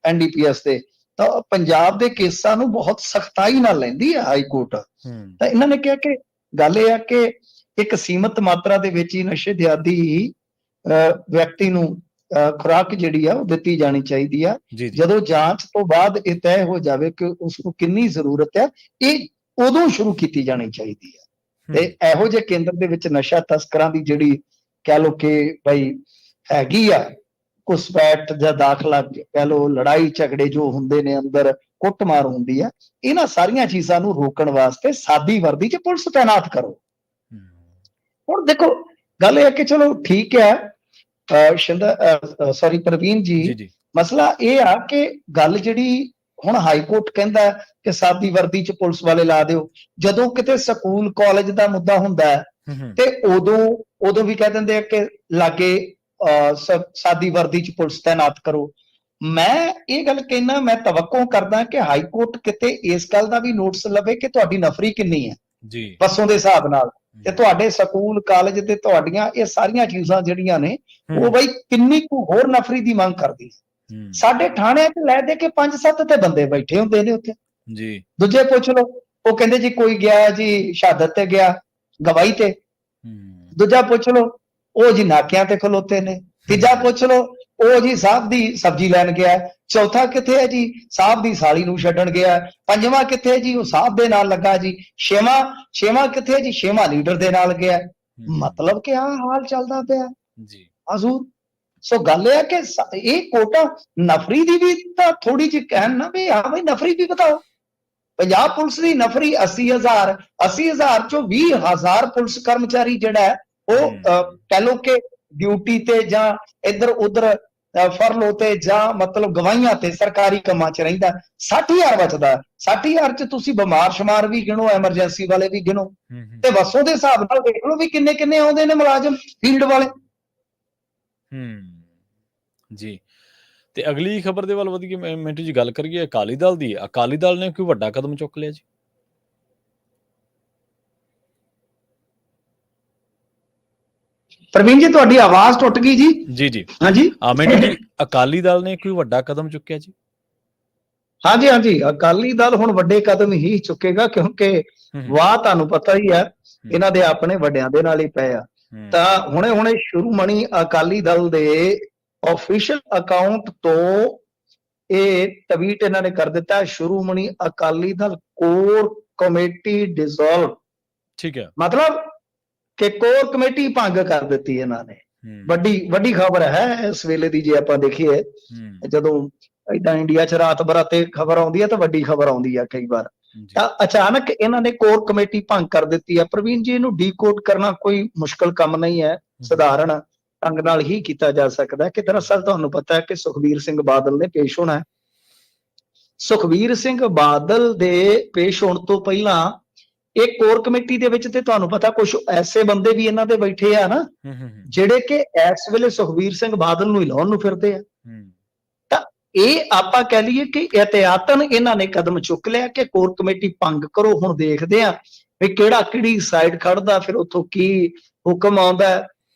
NDPS ਤੇ, ਤਾਂ ਪੰਜਾਬ ਦੇ ਕੇਸਾਂ ਨੂੰ ਬਹੁਤ ਸਖਤਾਈ ਨਾਲ ਲੈਂਦੀ ਹੈ ਹਾਈ ਕੋਰਟ। ਤਾਂ ਇਹਨਾਂ ਨੇ ਕਿਹਾ ਕਿ ਗੱਲ ਇਹ ਆ ਕਿ ਇੱਕ ਸੀਮਤ ਮਾਤਰਾ ਦੇ ਵਿੱਚ ਹੀ ਨਸ਼ੇ ਦੇ ਆਦੀ ਵਿਅਕਤੀ ਨੂੰ ਖੁਰਾਕ ਜਿਹੜੀ ਆ ਉਹ ਦਿੱਤੀ ਜਾਣੀ ਚਾਹੀਦੀ ਆ। ਜਦੋਂ ਜਾਂਚ ਤੋਂ ਬਾਅਦ ਇਹ ਤੈਅ ਹੋ ਜਾਵੇ ਕਿ ਉਸ ਨੂੰ ਕਿੰਨੀ ਜ਼ਰੂਰਤ ਹੈ, ਇਹ ਉਦੋਂ ਸ਼ੁਰੂ ਕੀਤੀ ਜਾਣੀ ਚਾਹੀਦੀ ਹੈ। ਤੇ ਇਹੋ ਜਿਹੇ ਕੇਂਦਰ ਦੇ ਵਿੱਚ ਨਸ਼ਾ ਤਸਕਰਾਂ ਦੀ ਜਿਹੜੀ ਕਹਿ ਲੋ ਕਿ ਬਈ ਹੈਗੀ ਆ ਘੁਸਪੈਠ ਜਾਂ ਦਾਖਲਾ, ਕਹਿ ਲੋ ਲੜਾਈ ਝਗੜੇ ਜੋ ਹੁੰਦੇ ਨੇ ਅੰਦਰ, ਕੁੱਟਮਾਰ ਹੁੰਦੀ ਆ, ਇਹਨਾਂ ਸਾਰੀਆਂ ਚੀਜ਼ਾਂ ਨੂੰ ਰੋਕਣ ਵਾਸਤੇ ਸਾਦੀ ਵਰਦੀ 'ਚ ਪੁਲਿਸ ਤੈਨਾਤ ਕਰੋ। ਹੁਣ ਦੇਖੋ ਗੱਲ ਇਹ ਹੈ ਕਿ ਚਲੋ ਠੀਕ ਹੈ ਪ੍ਰਵੀਨ ਜੀ, ਮਸਲਾ ਇਹ ਆ ਕਿ ਗੱਲ ਜਿਹੜੀ ਹੁਣ ਹਾਈ ਕੋਰਟ ਕਹਿੰਦਾ ਕਿ ਸਾਦੀ ਵਰਦੀ 'ਚ ਪੁਲਿਸ ਵਾਲੇ ਲਾ ਦਿਓ, ਜਦੋਂ ਕਿਤੇ ਸਕੂਲ ਕਾਲਜ ਦਾ ਮੁੱਦਾ ਹੁੰਦਾ ਹੈ ਤੇ ਉਦੋਂ ਵੀ ਕਹਿ ਦਿੰਦੇ ਆ ਕਿ ਲਾਗੇ ਸਾਦੀ ਵਰਦੀ 'ਚ ਪੁਲਿਸ ਤੈਨਾਤ ਕਰੋ। ਮੈਂ ਇਹ ਗੱਲ ਕਹਿਣਾ, ਮੈਂ ਤਵੱਕੋ ਕਰਦਾ ਕਿ ਹਾਈ ਕੋਰਟ ਕਿਤੇ ਇਸ ਗੱਲ ਦਾ ਵੀ ਨੋਟਿਸ ਲਵੇ ਕਿ ਤੁਹਾਡੀ ਨਫਰੀ ਕਿੰਨੀ ਹੈ ਜੀ ਬੱਸੋਂ ਦੇ ਹਿਸਾਬ ਨਾਲ, ਤੇ ਤੁਹਾਡੇ ਸਕੂਲ ਕਾਲਜ ਤੇ ਤੁਹਾਡੀਆਂ ਇਹ ਸਾਰੀਆਂ ਚੀਜ਼ਾਂ ਜਿਹੜੀਆਂ ਨੇ ਉਹ ਬਈ ਕਿੰਨੀ ਕੁ ਹੋਰ ਨਫਰੀ ਦੀ ਮੰਗ ਕਰਦੀ। ਸਾਡੇ ਥਾਣਿਆਂ 'ਚ ਲੈ ਦੇ ਕੇ 5-7 ਤੇ ਬੰਦੇ ਬੈਠੇ ਹੁੰਦੇ ਨੇ ਉੱਥੇ ਜੀ। ਦੂਜੇ ਪੁੱਛ ਲਓ, ਉਹ ਕਹਿੰਦੇ ਜੀ ਕੋਈ ਗਿਆ ਜੀ ਸ਼ਹਾਦਤ ਤੇ ਗਿਆ ਗਵਾਹੀ ਤੇ। ਦੂਜਾ ਪੁੱਛ ਲਓ, ਉਹ ਜੀ ਨਾਕਿਆਂ ਤੇ ਖਲੋਤੇ ਨੇ। ਤੀਜਾ ਪੁੱਛ ਲਓ, ਉਹ ਜੀ ਸਾਹਿਬ ਦੀ ਸਬਜ਼ੀ ਲੈਣ ਗਿਆ। ਚੌਥਾ ਕਿੱਥੇ ਹੈ ਜੀ, ਸਾਹਿਬ ਦੀ ਸਾਲੀ ਨੂੰ ਛੱਡਣ ਗਿਆ। ਪੰਜਵਾਂ ਕਿੱਥੇ ਹੈ ਜੀ, ਉਹ ਸਾਹਿਬ ਦੇ ਨਾਲ ਲੱਗਾ ਜੀ। ਛੇਵਾਂ ਕਿੱਥੇ ਹੈ ਜੀ, ਛੇਵਾਂ ਲੀਡਰ ਦੇ ਨਾਲ ਗਿਆ। ਮਤਲਬ ਕਿ ਆਹ ਹਾਲ ਚੱਲਦਾ ਪਿਆ ਜੀ ਹਜ਼ੂਰ। ਸੋ ਗੱਲ ਇਹ ਹੈ ਕਿ ਇਹ ਕੋਟਾ ਨਫਰੀ ਦੀ ਵੀ ਤਾਂ ਥੋੜੀ ਜਿਹੀ ਕਹਿਣ ਨਾ ਵੀ ਹਾਂ ਬਈ ਨਫਰੀ ਵੀ ਬਤਾਓ। ਪੰਜਾਬ ਪੁਲਿਸ ਦੀ ਨਫਰੀ 80,000 ਚੋਂ 20,000 ਪੁਲਿਸ ਕਰਮਚਾਰੀ ਜਿਹੜਾ ਉਹ ਕਹਿ ਲੋ ਕਿ ਡਿਊਟੀ ਤੇ ਜਾਂ ਇੱਧਰ ਉਧਰ ਫਰਲੋ ਤੇ ਜਾਂ ਮਤਲਬ ਗਵਾਹੀਆਂ ਤੇ ਸਰਕਾਰੀ ਕੰਮਾਂ 'ਚ ਰਹਿੰਦਾ, 60,000 ਬਚਦਾ। 60,000 'ਚ ਤੁਸੀਂ ਬਿਮਾਰ ਸ਼ਮਾਰ ਵੀ ਗਿਣੋ, ਐਮਰਜੈਂਸੀ ਵਾਲੇ ਵੀ ਗਿਣੋ, ਤੇ ਵਸੋਂ ਦੇ ਹਿਸਾਬ ਨਾਲ ਦੇਖ ਲਓ ਵੀ ਕਿੰਨੇ ਕਿੰਨੇ ਆਉਂਦੇ ਨੇ ਮੁਲਾਜ਼ਮ ਫੀਲਡ ਵਾਲੇ। ਜੀ। ਤੇ ਅਗਲੀ ਖਬਰ ਦੇ ਵੱਲ ਵਧੀਆ ਮਿੰਟੂ ਜੀ ਗੱਲ ਕਰੀਏ ਅਕਾਲੀ ਦਲ ਦੀ। ਅਕਾਲੀ ਦਲ ਨੇ ਕੋਈ ਵੱਡਾ ਕਦਮ ਚੁੱਕ ਲਿਆ ਜੀ? ਪ੍ਰਵੀਨ ਜੀ ਤੁਹਾਡੀ ਆਵਾਜ਼ ਟੁੱਟ ਗਈ ਜੀ। ਜੀ ਜੀ ਹਾਂਜੀ ਮਿੰਟੂ ਜੀ, ਅਕਾਲੀ ਦਲ ਨੇ ਕੋਈ ਵੱਡਾ ਕਦਮ ਚੁੱਕਿਆ ਜੀ? ਹਾਂਜੀ ਹਾਂਜੀ, ਅਕਾਲੀ ਦਲ ਹੁਣ ਵੱਡੇ ਕਦਮ ਹੀ ਚੁੱਕੇਗਾ, ਕਿਉਂਕਿ ਵਾਹ ਤੁਹਾਨੂੰ ਪਤਾ ਹੀ ਹੈ ਇਹਨਾਂ ਦੇ ਆਪਣੇ ਵੱਡਿਆਂ ਦੇ ਨਾਲ ਹੀ ਪਏ ਆ। ਤਾਂ ਹੁਣੇ ਹੁਣੇ ਸ਼੍ਰੋਮਣੀ ਅਕਾਲੀ ਦਲ ਦੇ ਆਫੀਸ਼ੀਅਲ ਅਕਾਊਂਟ ਤੋਂ ਇਹ ਟਵੀਟ ਇਹਨਾਂ ਨੇ ਕਰ ਦਿੱਤਾ, Shiromani Akali Dal core committee dissolve. ਠੀਕ ਹੈ, ਮਤਲਬ ਕਿ ਕੋਰ ਕਮੇਟੀ ਭੰਗ ਕਰ ਦਿੱਤੀ ਇਹਨਾਂ ਨੇ। ਵੱਡੀ ਖਬਰ ਹੈ ਇਸ ਵੇਲੇ ਦੀ, ਜੇ ਆਪਾਂ ਦੇਖੀਏ ਜਦੋਂ ਏਦਾਂ ਇੰਡੀਆ 'ਚ ਰਾਤ ਬਰਾਤੇ ਖਬਰ ਆਉਂਦੀ ਹੈ ਤਾਂ ਵੱਡੀ ਖਬਰ ਆਉਂਦੀ ਆ ਕਈ ਵਾਰ। ਤਾਂ ਅਚਾਨਕ ਇਹਨਾਂ ਨੇ ਕੋਰ ਕਮੇਟੀ ਭੰਗ ਕਰ ਦਿੱਤੀ ਹੈ। ਪ੍ਰਵੀਨ ਜੀ, ਇਹਨੂੰ ਡੀਕੋਡ ਕਰਨਾ ਕੋਈ ਮੁਸ਼ਕਲ ਕੰਮ ਨਹੀਂ ਹੈ, ਸਧਾਰਨ ਢੰਗ ਨਾਲ ਹੀ ਕੀਤਾ ਜਾ ਸਕਦਾ ਕਿ ਦਰਅਸਲ ਤੁਹਾਨੂੰ ਪਤਾ ਹੈ ਕਿ ਸੁਖਬੀਰ ਸਿੰਘ ਬਾਦਲ ਨੇ ਪੇਸ਼ ਹੋਣਾ ਹੈ। ਸੁਖਬੀਰ ਸਿੰਘ ਬਾਦਲ ਦੇ ਪੇਸ਼ ਹੋਣ ਤੋਂ ਪਹਿਲਾਂ ਇਹ ਕੋਰ ਕਮੇਟੀ ਦੇ ਵਿੱਚ ਤੇ ਤੁਹਾਨੂੰ ਪਤਾ ਕੁਝ ਐਸੇ ਬੰਦੇ ਵੀ ਇਹਨਾਂ ਦੇ ਬੈਠੇ ਆ ਨਾ ਜਿਹੜੇ ਕਿ ਇਸ ਵੇਲੇ ਸੁਖਬੀਰ ਸਿੰਘ ਬਾਦਲ ਨੂੰ ਹਿਲਾਉਣ ਨੂੰ ਫਿਰਦੇ ਆ। ਤਾਂ ਇਹ ਆਪਾਂ ਕਹਿ ਲਈਏ ਕਿ ਇਹਤਿਆਤਨ ਇਹਨਾਂ ਨੇ ਕਦਮ ਚੁੱਕ ਲਿਆ ਕਿ ਕੋਰ ਕਮੇਟੀ ਭੰਗ ਕਰੋ। ਹੁਣ ਦੇਖਦੇ ਆ ਵੀ ਕਿਹੜੀ ਸਾਈਡ ਖੜਦਾ, ਫਿਰ ਉੱਥੋਂ ਕੀ ਹੁਕਮ ਆਉਂਦਾ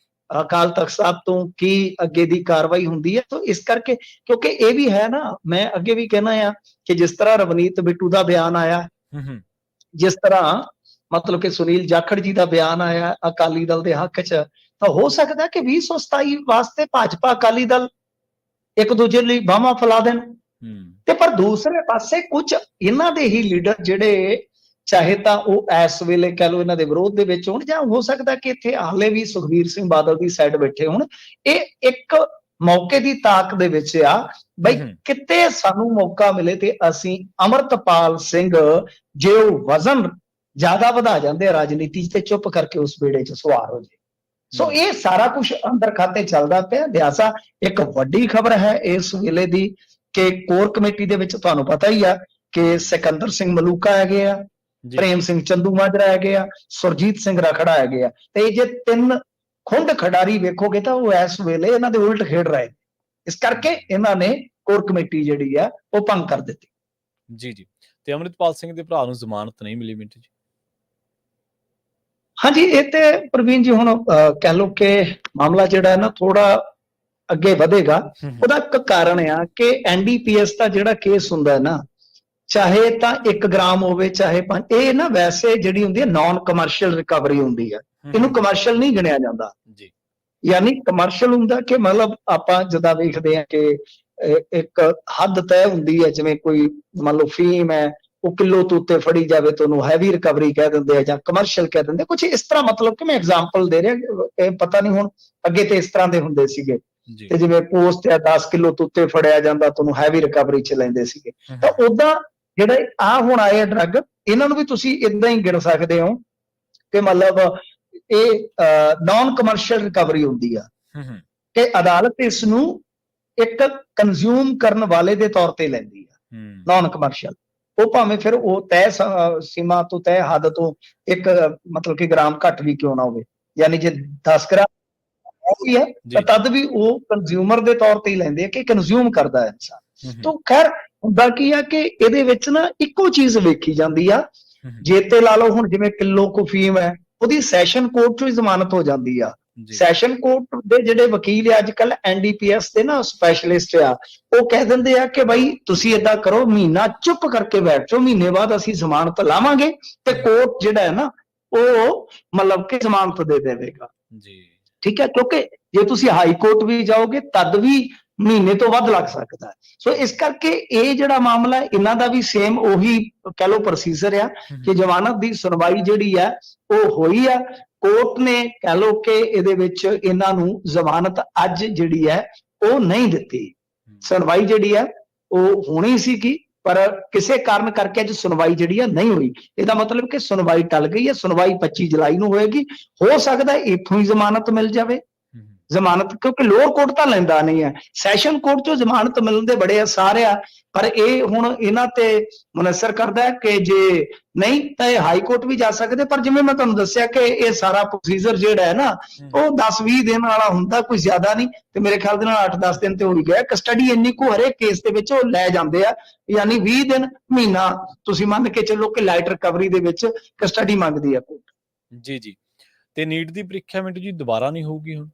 ਅਕਾਲ ਤਖਤ ਸਾਹਿਬ ਤੋਂ, ਕੀ ਅੱਗੇ ਦੀ ਕਾਰਵਾਈ ਹੁੰਦੀ ਹੈ। ਤਾਂ ਇਸ ਕਰਕੇ, ਕਿਉਂਕਿ ਇਹ ਵੀ ਹੈ ਨਾ, ਮੈਂ ਅੱਗੇ ਵੀ ਕਹਿਣਾ ਆ ਕਿ ਜਿਸ ਤਰ੍ਹਾਂ ਰਵਨੀਤ ਬਿੱਟੂ ਦਾ ਬਿਆਨ ਆਇਆ, ਜਿਸ ਤਰ੍ਹਾਂ ਮਤਲਬ ਕਿ ਸੁਨੀਲ ਜਾਖੜ ਜੀ ਦਾ ਬਿਆਨ ਆਇਆ ਅਕਾਲੀ ਦਲ ਦੇ ਹੱਕ 'ਚ, ਤਾਂ ਹੋ ਸਕਦਾ ਕਿ 2027 ਵਾਸਤੇ ਭਾਜਪਾ ਅਕਾਲੀ ਦਲ ਇੱਕ ਦੂਜੇ ਲਈ ਬਾਹਾਂ ਫੈਲਾ ਦੇਣ। ਤੇ ਪਰ ਦੂਸਰੇ ਪਾਸੇ ਕੁਝ ਇਹਨਾਂ ਦੇ ਹੀ ਲੀਡਰ ਜਿਹੜੇ ਚਾਹੇ ਤਾਂ ਉਹ ਇਸ ਵੇਲੇ ਕਹਿ ਲਓ ਇਹਨਾਂ ਦੇ ਵਿਰੋਧ ਦੇ ਵਿੱਚ ਹੋਣ, ਜਾਂ ਹੋ ਸਕਦਾ ਕਿ ਇੱਥੇ ਹਾਲੇ ਵੀ ਸੁਖਬੀਰ ਸਿੰਘ ਬਾਦਲ ਦੀ ਸਾਈਡ ਬੈਠੇ ਹੋਣ। ਇਹ ਇੱਕ ਮੌਕੇ ਦੀ ਤਾਕ ਦੇ ਵਿੱਚ ਆ ਬਈ ਕਿਤੇ ਸਾਨੂੰ ਮੌਕਾ ਮਿਲੇ ਤੇ ਅਸੀਂ ਅਮਰਤਪਾਲ ਸਿੰਘ ਜੇ ਉਹ ਵਜ਼ਨ ਜ਼ਿਆਦਾ ਵਧਾ ਜਾਂਦੇ ਆ ਰਾਜਨੀਤੀ 'ਚ, ਤੇ ਚੁੱਪ ਕਰਕੇ ਉਸ ਬੇੜੇ 'ਚ ਸਵਾਰ ਹੋ ਜਾਏ। ਸੋ ਇਹ ਸਾਰਾ ਕੁਝ ਅੰਦਰ ਖਾਤੇ ਚੱਲਦਾ ਪਿਆ। ਦਿਆਸਾ ਇੱਕ ਵੱਡੀ ਖਬਰ ਹੈ ਇਸ ਵੇਲੇ ਦੀ ਕਿ ਕੋਰ ਕਮੇਟੀ ਦੇ ਵਿੱਚ ਤੁਹਾਨੂੰ ਪਤਾ ਹੀ ਆ ਕਿ ਸਿਕੰਦਰ ਸਿੰਘ ਮਲੂਕਾ ਹੈਗੇ ਆ, ਪ੍ਰੇਮ ਸਿੰਘ ਚੰਦੂਮਾਜਰਾ ਹੈਗੇ ਆ, ਸੁਰਜੀਤ ਸਿੰਘ ਰਖੜਾ ਹੈਗੇ ਆ। ਤੇ ਇਹ ਜੇ ਤਿੰਨ ਖੁੰਡ ਖਿਡਾਰੀ ਵੇਖੋਗੇ ਤਾਂ ਉਹ ਇਸ ਵੇਲੇ ਇਹਨਾਂ ਦੇ ਉਲਟ ਖੇਡ ਰਹੇ। ਇਸ ਕਰਕੇ ਇਹਨਾਂ ਨੇ ਕੋਰ ਕਮੇਟੀ ਜਿਹੜੀ ਆ ਉਹ ਭੰਗ ਕਰ ਦਿੱਤੀ। ਜੀ। ਤੇ ਅਮਰਿਤਪਾਲ ਸਿੰਘ ਦੇ ਭਰਾ ਨੂੰ ਜ਼ਮਾਨਤ ਨਹੀਂ ਮਿਲੀ ਮਿੰਟੂ ਜੀ? ਹਾਂਜੀ, ਇਹ ਤੇ ਪ੍ਰਵੀਨ ਜੀ ਹੁਣ ਕਹਿ ਲਓ ਕਿ ਮਾਮਲਾ ਜਿਹੜਾ ਹੈ ਨਾ ਥੋੜਾ ਅੱਗੇ ਵਧੇਗਾ। ਉਹਦਾ ਇੱਕ ਕਾਰਨ ਆ ਕਿ NDPS ਦਾ ਜਿਹੜਾ ਕੇਸ ਹੁੰਦਾ ਹੈ ਨਾ, ਚਾਹੇ ਤਾਂ 1 ਗ੍ਰਾਮ ਹੋਵੇ ਚਾਹੇ 5, ਇਹ ਨਾ ਵੈਸੇ ਜਿਹੜੀ ਹੁੰਦੀ ਹੈ ਨਾਨ ਕਮਰਸ਼ੀਅਲ ਰਿਕਵਰੀ ਹੁੰਦੀ ਹੈ, ਇਹਨੂੰ ਕਮਰਸ਼ੀਅਲ ਨਹੀਂ ਗਿਣਿਆ ਜਾਂਦਾ। ਯਾਨੀ ਕਮਰਸ਼ੀਅਲ ਹੁੰਦਾ ਕਿ ਮਤਲਬ ਆਪਾਂ ਜਿੱਦਾਂ ਵੇਖਦੇ ਆ ਕਿ ਇੱਕ ਹੱਦ ਤੈਅ ਹੁੰਦੀ ਹੈ, ਜਿਵੇਂ ਕੋਈ ਮੰਨ ਲਓ ਫੀਮ ਹੈ, ਉਹ ਕਿਲੋ ਤੋਂ ਉੱਤੇ ਫੜੀ ਜਾਵੇ ਤਾਂ ਉਹਨੂੰ ਹੈਵੀ ਰਿਕਵਰੀ ਕਹਿ ਦਿੰਦੇ ਆ ਜਾਂ ਕਮਰਸ਼ੀਅਲ ਕਹਿ ਦਿੰਦੇ, ਕੁਝ ਇਸ ਤਰ੍ਹਾਂ। ਮਤਲਬ ਕਿ ਮੈਂ ਐਗਜ਼ਾਮਪਲ ਦੇ ਰਿਹਾ, ਇਹ ਪਤਾ ਨਹੀਂ ਹੁਣ ਅੱਗੇ ਤੇ ਇਸ ਤਰ੍ਹਾਂ ਦੇ ਹੁੰਦੇ ਸੀਗੇ। ਤੇ ਜਿਵੇਂ ਪੋਸਟ ਆ 10 ਕਿਲੋ ਤੋਂ ਉੱਤੇ ਫੜਿਆ ਜਾਂਦਾ ਤਾਂ ਉਹਨੂੰ ਹੈਵੀ ਰਿਕਵਰੀ 'ਚ ਲੈਂਦੇ ਸੀਗੇ। ਤਾਂ ਉਦਾਂ ਜਿਹੜੇ ਹੁਣ ਆਏ ਡਰੱਗ, ਇਹਨਾਂ ਨੂੰ ਵੀ ਤੁਸੀਂ ਇਦਾਂ ਹੀ ਗਿਣ ਸਕਦੇ ਹੋ ਕਿ ਮਤਲਬ ਇਹ ਨਾਨ ਕਮਰਸ਼ੀਅਲ ਰਿਕਵਰੀ ਹੁੰਦੀ ਆ ਕਿ ਅਦਾਲਤ ਇਸ ਨੂੰ ਇੱਕ ਕੰਜ਼ਿਊਮ ਕਰਨ ਵਾਲੇ ਦੇ ਤੌਰ ਤੇ ਲੈਂਦੀ ਆ। ਨਾਨ ਕਮਰਸ਼ੀਅਲ ਉਹ ਭਾਵੇਂ ਫਿਰ ਉਹ ਤੈਅ ਸੀਮਾ ਤੋਂ, ਤੈਅ ਹੱਦ ਤੋਂ ਇੱਕ ਮਤਲਬ ਕਿ ਗ੍ਰਾਮ ਘੱਟ ਵੀ ਕਿਉਂ ਨਾ ਹੋਵੇ, ਯਾਨੀ ਜੇ 10 ਗ੍ਰਾਮ ਵੀ ਹੈ ਤਾਂ ਤਦ ਵੀ ਉਹ ਕੰਜ਼ਿਊਮਰ ਦੇ ਤੌਰ ਤੇ ਹੀ ਲੈਂਦੇ ਆ ਕਿ ਕੰਜ਼ਿਊਮ ਕਰਦਾ ਹੈ ਇਨਸਾਨ। ਤਾਂ ਖੈਰ ਹੁੰਦਾ ਕੀ ਆ ਕਿ ਇਹਦੇ ਵਿੱਚ ਨਾ ਇੱਕੋ ਚੀਜ਼ ਵੇਖੀ ਜਾਂਦੀ ਆ। ਜੇ ਤੇ ਲਾ ਲਓ ਹੁਣ ਜਿਵੇਂ ਕਿਲੋ ਕੁ ਫੀਮ ਹੈ, ਉਹਦੀ ਸੈਸ਼ਨ ਕੋਰਟ 'ਚੋਂ ਹੀ ਜ਼ਮਾਨਤ ਹੋ ਜਾਂਦੀ ਆ। ਸੈਸ਼ਨ ਕੋਰਟ ਦੇ ਜਿਹੜੇ ਵਕੀਲ ਆ ਅੱਜ ਕੱਲ NDPS ਦੇ ਨਾ ਸਪੈਸ਼ਲਿਸਟ ਆ, ਉਹ ਕਹਿ ਦਿੰਦੇ ਆ ਕਿ ਬਾਈ ਤੁਸੀਂ ਏਦਾਂ ਕਰੋ, ਮਹੀਨਾ ਚੁੱਪ ਕਰਕੇ ਬੈਠ ਜਾਓ, ਮਹੀਨੇ ਬਾਅਦ ਅਸੀਂ ਜ਼ਮਾਨਤ ਲਾਵਾਂਗੇ ਤੇ ਕੋਰਟ ਜਿਹੜਾ ਹੈ ਨਾ ਉਹ ਮਤਲਬ ਕਿ ਜ਼ਮਾਨਤ ਦੇ ਦੇਵੇਗਾ। ਠੀਕ ਹੈ, ਕਿਉਂਕਿ ਜੇ ਤੁਸੀਂ ਹਾਈ ਕੋਰਟ ਵੀ ਜਾਓਗੇ ਤਦ ਵੀ ਮਹੀਨੇ ਤੋਂ ਵੱਧ ਲੱਗ ਸਕਦਾ ਹੈ। ਸੋ ਇਸ ਕਰਕੇ ਇਹ ਜਿਹੜਾ ਮਾਮਲਾ ਹੈ ਇਹਨਾਂ ਦਾ ਵੀ ਸੇਮ ਉਹੀ ਕਹਿ ਲਓ ਪ੍ਰੋਸੀਜਰ ਆ ਕਿ ਜ਼ਮਾਨਤ ਦੀ ਸੁਣਵਾਈ ਜਿਹੜੀ ਹੈ ਉਹ ਹੋਈ ਆ। ਕੋਰਟ ਨੇ ਕਹਿ ਲਓ ਕਿ ਇਹਦੇ ਵਿੱਚ ਇਹਨਾਂ ਨੂੰ ਜ਼ਮਾਨਤ ਅੱਜ ਜਿਹੜੀ ਹੈ ਉਹ ਨਹੀਂ ਦਿੱਤੀ। ਸੁਣਵਾਈ ਜਿਹੜੀ ਹੈ ਉਹ ਹੋਣੀ ਸੀ ਕਿ ਪਰ ਕਿਸੇ ਕਾਰਨ ਕਰਕੇ ਅੱਜ ਸੁਣਵਾਈ ਜਿਹੜੀ ਹੈ ਨਹੀਂ ਹੋਈ। ਇਹਦਾ ਮਤਲਬ ਕਿ ਸੁਣਵਾਈ ਟਲ ਗਈ ਹੈ। ਸੁਣਵਾਈ 25 ਜੁਲਾਈ ਨੂੰ ਹੋਏਗੀ। ਹੋ ਸਕਦਾ ਇੱਥੋਂ ਹੀ ਜ਼ਮਾਨਤ ਮਿਲ ਜਾਵੇ ਜ਼ਮਾਨਤ, ਕਿਉਂਕਿ ਲੋਅਰ ਕੋਰਟ ਤਾਂ ਲੈਂਦਾ ਨਹੀਂ ਹੈ, ਸੈਸ਼ਨ ਕੋਰਟ ਚੋਂ ਜ਼ਮਾਨਤ ਮਿਲਣ ਦੇ ਬੜੇ ਆਸਾਰ ਆ। ਪਰ ਇਹ ਹੁਣ ਇਹਨਾਂ ਤੇ ਮੁਨਸਰ ਕਰਦਾ ਹੈ ਕਿ ਜੇ ਨਹੀਂ ਤਾਂ ਇਹ ਹਾਈ ਕੋਰਟ ਵੀ ਜਾ ਸਕਦੇ। ਪਰ ਜਿਵੇਂ ਮੈਂ ਤੁਹਾਨੂੰ ਦੱਸਿਆ ਕਿ ਇਹ ਸਾਰਾ ਪ੍ਰੋਸੀਜਰ ਜਿਹੜਾ ਹੈ ਨਾ ਉਹ 10-20 ਦਿਨ ਵਾਲਾ ਹੁੰਦਾ, ਕੋਈ ਜ਼ਿਆਦਾ ਨਹੀਂ। ਤੇ ਮੇਰੇ ਖਿਆਲ ਦੇ ਨਾਲ 8-10 ਦਿਨ ਤੇ ਹੋ ਹੀ ਗਿਆ। ਕਸਟਡੀ ਇੰਨੀ ਕੁ ਹਰੇਕ ਕੇਸ ਦੇ ਵਿੱਚ ਉਹ ਲੈ ਜਾਂਦੇ ਆ, ਯਾਨੀ 20 ਦਿਨ ਮਹੀਨਾ ਤੁਸੀਂ ਮੰਨ ਕੇ ਚੱਲੋ ਕਿ ਲਾਈਟ ਰਿਕਵਰੀ ਦੇ ਵਿੱਚ ਕਸਟਡੀ ਮੰਗਦੀ ਆ ਕੋਰਟ। ਜੀ ਜੀ। ਤੇ ਨੀਟ ਦੀ ਪ੍ਰੀਖਿਆ ਮਿੰਟੂ ਜੀ ਦੁਬਾਰਾ ਨਹੀਂ ਹੋਊਗੀ ਹੁਣ?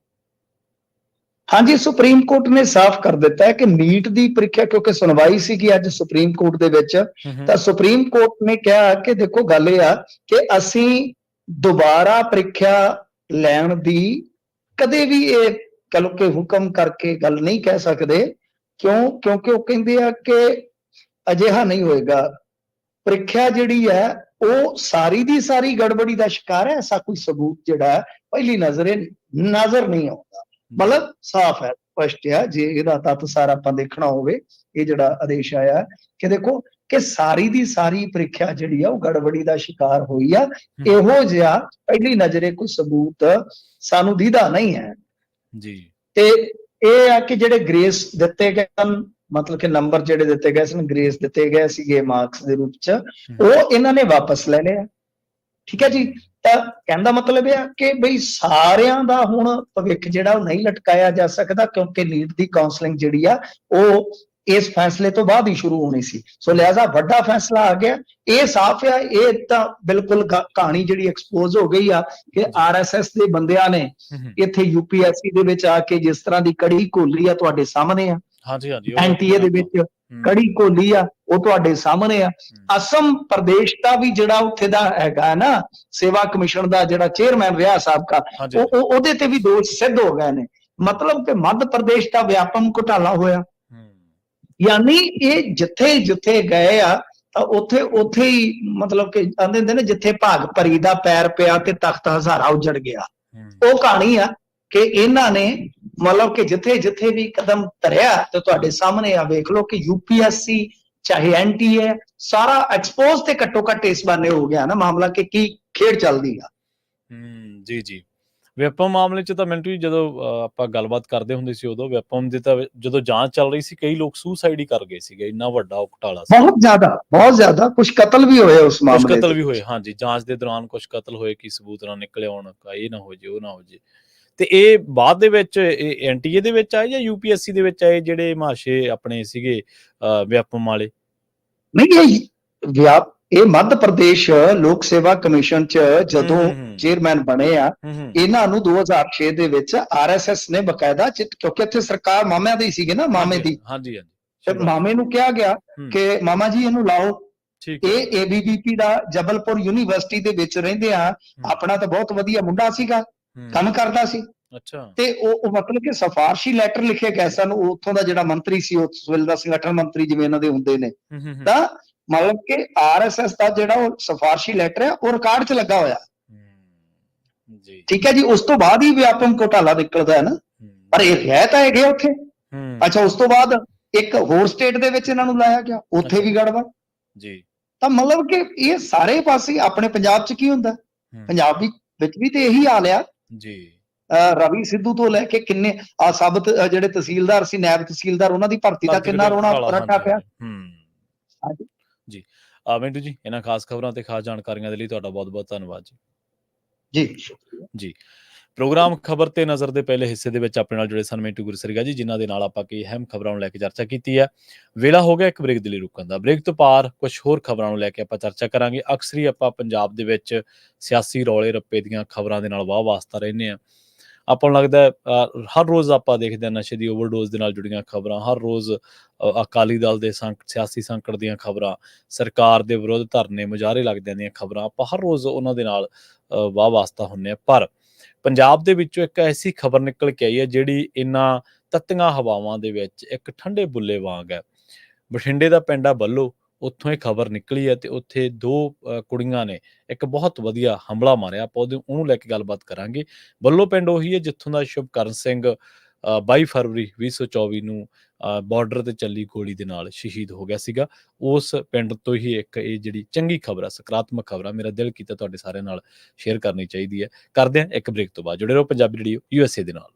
ਹਾਂਜੀ, ਸੁਪਰੀਮ ਕੋਰਟ ਨੇ ਸਾਫ਼ ਕਰ ਦਿੱਤਾ ਹੈ ਕਿ ਨੀਟ ਦੀ ਪ੍ਰੀਖਿਆ, ਕਿਉਂਕਿ ਸੁਣਵਾਈ ਸੀਗੀ ਅੱਜ ਸੁਪਰੀਮ ਕੋਰਟ ਦੇ ਵਿੱਚ, ਤਾਂ ਸੁਪਰੀਮ ਕੋਰਟ ਨੇ ਕਿਹਾ ਕਿ ਦੇਖੋ ਗੱਲ ਇਹ ਆ ਕਿ ਅਸੀਂ ਦੁਬਾਰਾ ਪ੍ਰੀਖਿਆ ਲੈਣ ਦੀ ਕਦੇ ਵੀ ਇਹ ਕਹ ਲਓ ਕਿ ਹੁਕਮ ਕਰਕੇ ਗੱਲ ਨਹੀਂ ਕਹਿ ਸਕਦੇ। ਕਿਉਂਕਿ ਉਹ ਕਹਿੰਦੇ ਆ ਕਿ ਅਜਿਹਾ ਨਹੀਂ ਹੋਏਗਾ। ਪ੍ਰੀਖਿਆ ਜਿਹੜੀ ਹੈ ਉਹ ਸਾਰੀ ਦੀ ਸਾਰੀ ਗੜਬੜੀ ਦਾ ਸ਼ਿਕਾਰ ਹੈ, ਐਸਾ ਕੋਈ ਸਬੂਤ ਜਿਹੜਾ ਪਹਿਲੀ ਨਜ਼ਰੇ ਨਜ਼ਰ ਨਹੀਂ ਆਉਂਦਾ। ਮਤਲਬ ਸਾਫ਼ ਹੈ, ਸਪਸ਼ਟ ਹੈ। ਜੇ ਇਹਦਾ ਤੱਤ ਸਾਰਾ ਆਪਾਂ ਦੇਖਣਾ ਹੋਵੇ, ਇਹ ਜਿਹੜਾ ਆਦੇਸ਼ ਆਇਆ ਕਿ ਦੇਖੋ ਕਿ ਸਾਰੀ ਦੀ ਸਾਰੀ ਪ੍ਰੀਖਿਆ ਜਿਹੜੀ ਆ ਉਹ ਗੜਬੜੀ ਦਾ ਸ਼ਿਕਾਰ ਹੋਈ ਆ, ਇਹੋ ਜਿਹਾ ਪਹਿਲੀ ਨਜ਼ਰੇ ਕੋਈ ਸਬੂਤ ਸਾਨੂੰ ਦੀਦਾ ਨਹੀਂ ਹੈ ਜੀ। ਤੇ ਇਹ ਆ ਕਿ ਜਿਹੜੇ ਗ੍ਰੇਸ ਦਿੱਤੇ ਗਏ ਹਨ, ਮਤਲਬ ਕਿ ਨੰਬਰ ਜਿਹੜੇ ਦਿੱਤੇ ਗਏ ਸਨ, ਗ੍ਰੇਸ ਦਿੱਤੇ ਗਏ ਸੀਗੇ ਮਾਰਕਸ ਦੇ ਰੂਪ ਚ, ਉਹ ਇਹਨਾਂ ਨੇ ਵਾਪਸ ਲੈ ਲਿਆ। ਠੀਕ ਹੈ ਜੀ। ਤਾਂ ਕਹਿਣ ਦਾ ਮਤਲਬ ਇਹ ਆ ਕਿ ਬਈ ਸਾਰਿਆਂ ਦਾ ਹੁਣ ਭਵਿੱਖ ਜਿਹੜਾ ਉਹ ਨਹੀਂ ਲਟਕਾਇਆ ਜਾ ਸਕਦਾ, ਕਿਉਂਕਿ ਨੀਟ ਦੀ ਕਾਉਂਸਲਿੰਗ ਜਿਹੜੀ ਆ ਉਹ ਇਸ ਫੈਸਲੇ ਤੋਂ ਬਾਅਦ ਹੀ ਸ਼ੁਰੂ ਹੋਣੀ ਸੀ। ਸੋ ਲਿਹਾਜ਼ਾ ਵੱਡਾ ਫੈਸਲਾ ਆ ਗਿਆ। ਇਹ ਸਾਫ਼ ਆ, ਇਹ ਤਾਂ ਬਿਲਕੁਲ ਕਹਾਣੀ ਜਿਹੜੀ ਐਕਸਪੋਜ਼ ਹੋ ਗਈ ਆ ਕਿ RSS ਦੇ ਬੰਦਿਆਂ ਨੇ ਇੱਥੇ UPSC ਦੇ ਵਿੱਚ ਆ ਕੇ ਜਿਸ ਤਰ੍ਹਾਂ ਦੀ ਕੜੀ ਘੋਲੀ ਆ ਤੁਹਾਡੇ ਸਾਹਮਣੇ ਆ। ਹਾਂਜੀ ਹਾਂਜੀ। NTA ਦੇ ਵਿੱਚ ਕੜੀ ਘੋਲੀ ਆ ਉਹ ਤੁਹਾਡੇ ਸਾਹਮਣੇ ਆ। ਅਸਮ ਪ੍ਰਦੇਸ਼ ਦਾ ਵੀ ਜਿਹੜਾ ਉੱਥੇ ਦਾ ਹੈਗਾ ਨਾ ਸੇਵਾ ਕਮਿਸ਼ਨ ਦਾ ਜਿਹੜਾ ਚੇਅਰਮੈਨ ਰਿਹਾ ਸਾਬਕਾ, ਉਹਦੇ ਤੇ ਵੀ ਦੋਸ਼ ਸਿੱਧ ਹੋ ਗਏ ਨੇ। ਮਤਲਬ ਕਿ ਮੱਧ ਪ੍ਰਦੇਸ਼ ਦਾ ਵਿਆਪਕ ਘੁਟਾਲਾ ਹੋਇਆ। ਯਾਨੀ ਇਹ ਜਿੱਥੇ ਜਿੱਥੇ ਗਏ ਆ ਤਾਂ ਉੱਥੇ ਹੀ ਮਤਲਬ ਕਿ ਆਂਦੇ ਹੁੰਦੇ ਨੇ ਜਿੱਥੇ ਭਾਗ ਭਰੀ ਦਾ ਪੈਰ ਪਿਆ ਤੇ ਤਖਤ ਹਜ਼ਾਰਾ ਉਜੜ ਗਿਆ। ਉਹ ਕਹਾਣੀ ਆ ਕਿ ਇਹਨਾਂ ਨੇ ਮਤਲਬ ਕਿ ਜਿੱਥੇ ਜਿੱਥੇ ਵੀ ਕਦਮ ਧਰਿਆ ਤੇ ਤੁਹਾਡੇ ਸਾਹਮਣੇ ਆ ਵੇਖ ਲਓ ਕਿ UPSC ਚਾਹੇ NTA ਸਾਰਾ ਐਕਸਪੋਜ਼ ਤੇ ਘੱਟੋ ਘੱਟ ਇਸ ਬਾਰੇ ਹੋ ਗਿਆ ਨਾ ਮਾਮਲਾ ਕਿ ਕੀ ਖੇਡ ਚੱਲਦੀ ਆ। ਜੀ ਜੀ। ਵੈਪਮ ਮਾਮਲੇ 'ਚ ਤਾਂ ਮਿੰਟੂ ਜੀ ਜਦੋਂ ਆਪਾਂ ਗੱਲਬਾਤ ਕਰਦੇ ਹੁੰਦੇ ਸੀ ਉਦੋਂ ਵੈਪਮ ਦੀ ਤਾਂ ਜਦੋਂ ਜਾਂਚ ਚੱਲ ਰਹੀ ਸੀ ਕਈ ਲੋਕ ਸੁਸਾਈਡ ਹੀ ਕਰ ਗਏ ਸੀਗੇ, ਇੰਨਾ ਵੱਡਾ ਘੁਟਾਲਾ ਸੀ। ਬਹੁਤ ਜ਼ਿਆਦਾ ਕੁਝ ਕਤਲ ਵੀ ਹੋਏ ਉਸ ਮਾਮਲੇ ਕੁਝ ਕਤਲ ਵੀ ਹੋਏ। ਹਾਂਜੀ, ਜਾਂਚ ਦੇ ਦੌਰਾਨ ਕੁਝ ਕਤਲ ਹੋਏ ਕਿ ਸਬੂਤ ਨਾ ਨਿਕਲੇ ਆਉਣ, ਇਹ ਨਾ ਹੋ ਜੇ ਉਹ ਨਾ ਹੋ ਜੇ। ਤੇ ਇਹ ਬਾਅਦ ਦੇ ਵਿੱਚ NTA ਦੇ ਵਿੱਚ ਆਏ ਜਾਂ UPSC ਦੇ ਵਿੱਚ ਆਏ ਜਿਹੜੇ ਮਹਾਸ਼ੇ ਆਪਣੇ ਸੀਗੇ ਵੈਪਮ ਵਾਲੇ? ਨਹੀਂ, ਇਹ ਮੱਧ ਪ੍ਰਦੇਸ਼ ਲੋਕ ਸੇਵਾ ਕਮਿਸ਼ਨ ਚ ਜਦੋਂ ਚੇਅਰਮੈਨ ਬਣੇ ਆ, ਇਹਨਾਂ ਨੂੰ 2006 ਦੇ ਵਿੱਚ RSS ਨੇ ਬਕਾਇਦਾ, ਕਿਉਂਕਿ ਇੱਥੇ ਸਰਕਾਰ ਮਾਮਿਆਂ ਦੀ ਸੀਗੀ ਨਾ, ਮਾਮੇ ਦੀ। ਹਾਂਜੀ ਹਾਂਜੀ। ਤੇ ਮਾਮੇ ਨੂੰ ਕਿਹਾ ਗਿਆ ਕਿ ਮਾਮਾ ਜੀ ਇਹਨੂੰ ਲਾਓ। ਇਹ ABVP ਦਾ ਜਬਲਪੁਰ ਯੂਨੀਵਰਸਿਟੀ ਦੇ ਵਿੱਚ ਰਹਿੰਦੇ ਆ, ਆਪਣਾ ਤਾਂ ਬਹੁਤ ਵਧੀਆ ਮੁੰਡਾ ਸੀਗਾ, ਕੰਮ ਕਰਦਾ ਸੀ। ਅੱਛਾ। ਤੇ ਉਹ ਮਤਲਬ ਕਿ ਸਿਫਾਰਸ਼ੀ ਲੈਟਰ ਲਿਖੇ ਗਏ ਸਨ ਉੱਥੋਂ ਦਾ ਜਿਹੜਾ ਮੰਤਰੀ ਸੀ, ਉਸ ਵੇਲੇ ਦਾ ਸੰਗਠਨ ਮੰਤਰੀ ਜਿਵੇਂ ਇਹਨਾਂ ਦੇ ਹੁੰਦੇ ਨੇ, ਤਾਂ ਮਤਲਬ ਕਿ RSS ਦਾ ਜਿਹੜਾ ਉਹ ਸਿਫਾਰਸ਼ੀ ਲੈਟਰ ਹੈ ਉਹ ਰਿਕਾਰਡ 'ਚ ਲੱਗਾ ਹੋਇਆ। ਠੀਕ ਹੈ ਜੀ। ਉਸ ਤੋਂ ਬਾਅਦ ਹੀ ਵਿਆਪਕ ਘੁਟਾਲਾ ਨਿਕਲਦਾ ਹੈ ਨਾ, ਪਰ ਇਹ ਰਹਿ ਤਾਂ ਹੈਗੇ ਉੱਥੇ। ਅੱਛਾ, ਉਸ ਤੋਂ ਬਾਅਦ ਇੱਕ ਹੋਰ ਸਟੇਟ ਦੇ ਵਿੱਚ ਇਹਨਾਂ ਨੂੰ ਲਾਇਆ ਗਿਆ, ਉੱਥੇ ਵੀ ਗੜਬੜ ਜੀ। ਤਾਂ ਮਤਲਬ ਕਿ ਇਹ ਸਾਰੇ ਪਾਸੇ ਆਪਣੇ ਪੰਜਾਬ 'ਚ ਕੀ ਹੁੰਦਾ, ਪੰਜਾਬ ਵਿੱਚ ਵੀ ਤੇ ਇਹੀ ਹਾਲ ਆ ਜੀ। ਰਵੀ ਸਿੱਧੂ ਤੋਂ ਲੈ ਕੇ ਕਿੰਨੇ ਸਾਬਤ ਜਿਹੜੇ ਤਹਿਸੀਲਦਾਰ ਸੀ, ਨਾਇਬ ਤਹਿਸੀਲਦਾਰ, ਉਹਨਾਂ ਦੀ ਭਰਤੀ ਦਾ ਕਿੰਨਾ ਰੋਣਾ ਰੱਟਾ ਪਿਆ। ਜੀ ਮਿੰਟੂ ਜੀ, ਇਹਨਾਂ ਖਾਸ ਖਬਰਾਂ ਤੇ ਖਾਸ ਜਾਣਕਾਰੀਆਂ ਦੇ ਲਈ ਤੁਹਾਡਾ ਬਹੁਤ ਬਹੁਤ ਧੰਨਵਾਦ ਜੀ। ਜੀ। ਪ੍ਰੋਗਰਾਮ ਖਬਰ ਤੇ ਨਜ਼ਰ ਦੇ ਪਹਿਲੇ ਹਿੱਸੇ ਦੇ ਵਿੱਚ ਆਪਣੇ ਨਾਲ ਜੁੜੇ ਸਨ ਮਿੰਟੂ ਗੁਰਸਰੀਆ ਜੀ, ਜਿਨ੍ਹਾਂ ਦੇ ਨਾਲ ਆਪਾਂ ਕਈ ਅਹਿਮ ਖਬਰਾਂ ਨੂੰ ਲੈ ਕੇ ਚਰਚਾ ਕੀਤੀ ਹੈ। ਵੇਲਾ ਹੋ ਗਿਆ ਇੱਕ ਬ੍ਰੇਕ ਦੇ ਲਈ ਰੁਕਣ ਦਾ। ਬ੍ਰੇਕ ਤੋਂ ਪਾਰ ਕੁਝ ਹੋਰ ਖਬਰਾਂ ਨੂੰ ਲੈ ਕੇ ਆਪਾਂ ਚਰਚਾ ਕਰਾਂਗੇ। ਅਕਸਰ ਹੀ ਆਪਾਂ ਪੰਜਾਬ ਦੇ ਵਿੱਚ ਸਿਆਸੀ ਰੌਲੇ ਰੱਪੇ ਦੀਆਂ ਖਬਰਾਂ ਦੇ ਨਾਲ ਵਾਹ ਵਾਸਤਾ ਰਹਿੰਦੇ ਹਾਂ। ਆਪਾਂ ਨੂੰ ਲੱਗਦਾ ਹਰ ਰੋਜ਼ ਆਪਾਂ ਦੇਖਦੇ ਹਾਂ ਨਸ਼ੇ ਦੀ ਓਵਰਡੋਜ਼ ਦੇ ਨਾਲ ਜੁੜੀਆਂ ਖਬਰਾਂ, ਹਰ ਰੋਜ਼ ਅਕਾਲੀ ਦਲ ਦੇ ਸਿਆਸੀ ਸੰਕਟ ਦੀਆਂ ਖਬਰਾਂ, ਸਰਕਾਰ ਦੇ ਵਿਰੁੱਧ ਧਰਨੇ ਮੁਜ਼ਾਹਰੇ ਲੱਗਦਿਆਂ ਦੀਆਂ ਖਬਰਾਂ, ਆਪਾਂ ਹਰ ਰੋਜ਼ ਉਹਨਾਂ ਦੇ ਨਾਲ ਵਾਹ ਵਾਸਤਾ ਹੁੰਦੇ ਹਾਂ। ਪਰ ਪੰਜਾਬ ਦੇ ਵਿੱਚੋਂ ਇੱਕ ਐਸੀ ਖਬਰ ਨਿਕਲ ਕੇ ਆਈ ਹੈ ਜਿਹੜੀ ਇਹਨਾਂ ਤੱਤੀਆਂ ਹਵਾਵਾਂ ਦੇ ਵਿੱਚ ਇੱਕ ਠੰਡੇ ਬੁੱਲੇ ਵਾਂਗ ਹੈ। ਬਠਿੰਡੇ ਦਾ ਪਿੰਡ ਆ ਬੱਲੋ, ਉੱਥੋਂ ਇਹ ਖਬਰ ਨਿਕਲੀ ਹੈ ਤੇ ਉੱਥੇ 2 ਕੁੜੀਆਂ ਨੇ ਇੱਕ ਬਹੁਤ ਵਧੀਆ ਹਮਲਾ ਮਾਰਿਆ। ਆਪਾਂ ਉਹਨੂੰ ਲੈ ਕੇ ਗੱਲਬਾਤ ਕਰਾਂਗੇ। ਬੱਲੋ ਪਿੰਡ ਉਹੀ ਹੈ ਜਿੱਥੋਂ ਦਾ ਸ਼ੁਭਕਰਨ ਸਿੰਘ 22 ਫਰਵਰੀ 2024 ਨੂੰ ਬਾਰਡਰ ਤੇ ਚੱਲੀ ਗੋਲੀ ਦੇ ਨਾਲ ਸ਼ਹੀਦ ਹੋ ਗਿਆ ਸੀਗਾ। ਉਸ ਪਿੰਡ ਤੋਂ ਹੀ ਇੱਕ ਇਹ ਜਿਹੜੀ ਚੰਗੀ ਖਬਰ ਆ, ਸਕਾਰਾਤਮਕ ਖਬਰ ਆ, ਮੇਰਾ ਦਿਲ ਕੀਤਾ ਤੁਹਾਡੇ ਸਾਰਿਆਂ ਨਾਲ ਸ਼ੇਅਰ ਕਰਨੀ ਚਾਹੀਦੀ ਹੈ। ਕਰਦੇ ਹਾਂ ਇੱਕ ਬ੍ਰੇਕ ਤੋਂ ਬਾਅਦ। ਜੁੜੇ ਰਹੋ ਪੰਜਾਬੀ ਰੇਡੀਓ USA ਦੇ ਨਾਲ।